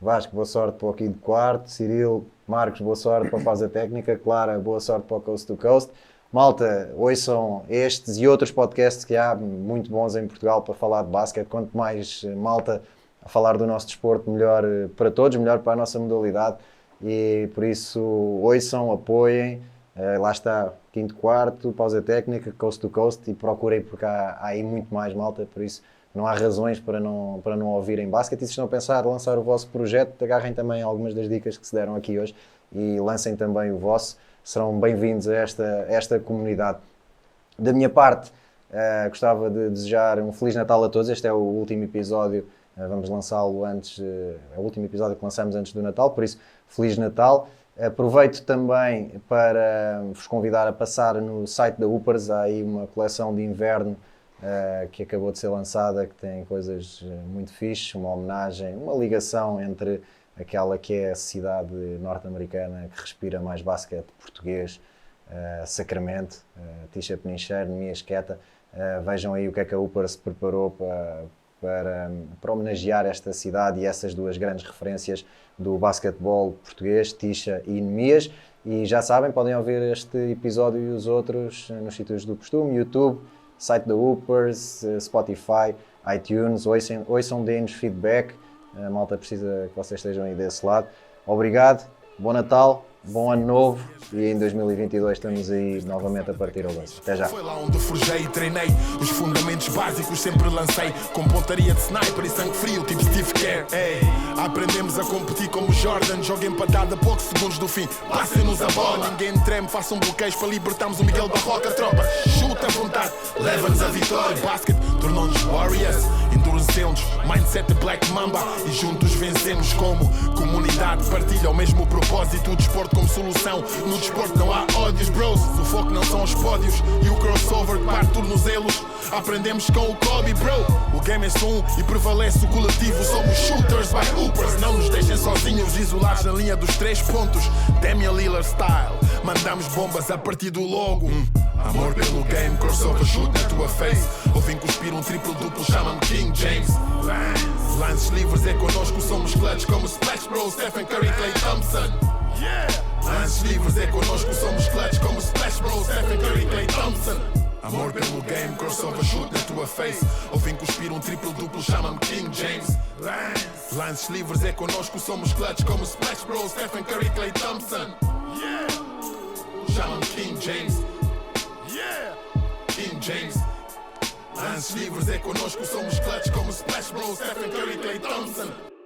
Vasco, boa sorte para o quinto quarto. Cirilo, Marcos, boa sorte para a pausa técnica. Clara, boa sorte para o Coast to Coast. Malta, ouçam estes e outros podcasts que há muito bons em Portugal para falar de basquete. Quanto mais malta a falar do nosso desporto, melhor para todos, melhor para a nossa modalidade. E por isso, ouçam, apoiem. Lá está, quinto quarto, pausa técnica, Coast to Coast, e procurem porque há aí muito mais malta, por isso não há razões para não ouvirem basquete. E se estão a pensar em lançar o vosso projeto, agarrem também algumas das dicas que se deram aqui hoje e lancem também o vosso. Serão bem-vindos a esta comunidade. Da minha parte, gostava de desejar um Feliz Natal a todos. Este é o último episódio, vamos lançá-lo antes, é o último episódio que lançamos antes do Natal, por isso, Feliz Natal. Aproveito também para vos convidar a passar no site da Hoopers. Há aí uma coleção de inverno que acabou de ser lançada, que tem coisas muito fixes, uma homenagem, uma ligação entre aquela que é a cidade norte-americana que respira mais basquete português, Sacramento, Tisha Penicheiro, Nemias Queta. Vejam aí o que é que a Hoopers preparou para homenagear esta cidade e essas duas grandes referências do basquetebol português, Tisha e Nemias. E já sabem, podem ouvir este episódio e os outros nos sítios do costume, YouTube, site da Hoopers, Spotify, iTunes. Ouçam, deem-nos feedback. A malta precisa que vocês estejam aí desse lado. Obrigado, bom Natal, bom Ano Novo, e em 2022 estamos aí novamente a partir ao lance. Até já. Foi lá onde forjei e treinei. Os fundamentos básicos sempre lancei. Com pontaria de sniper e sangue frio, tipo Steve Kerr. Ei, aprendemos a competir como Jordan. Joga empatada a poucos segundos do fim. Passem-nos a bola, ninguém treme. Façam bloqueios para libertarmos o Miguel Barroca. Tropa, chuta à vontade, leva-nos a vitória. Basket tornou-nos Warriors. Endurecemos, mindset de Black Mamba. E juntos vencemos como comunidade. Partilha o mesmo propósito. O desporto como solução. No desporto não há ódios, bros. O foco não são os pódios e o crossover que parte tornozelos. Aprendemos com o Kobe, bro. O game é só e prevalece o coletivo. Somos shooters by Hoopers. Não nos deixem sozinhos, isolados na linha dos 3 pontos. Damian Lillard style. Mandamos bombas a partir do logo. Amor pelo game, crossover shoot na tua face. Ou vim cuspir um triplo-duplo, chama-me King James. Lances livres é connosco, somos clutch como Splash Bros, Stephen Curry, Klay Thompson. Lances livres é connosco, somos clutch como Splash Bros, Stephen Curry, Klay Thompson. Amor pelo game, crossover shoot na tua face. Ou vim cuspir um triplo-duplo, chama-me King James. Lances livres é connosco, somos clutch como Splash Bros, Stephen Curry, Klay Thompson. Chama-me King James. King James. Lances livres é connosco, somos clutch como Splash Bros, Stephen Curry, Klay Thompson.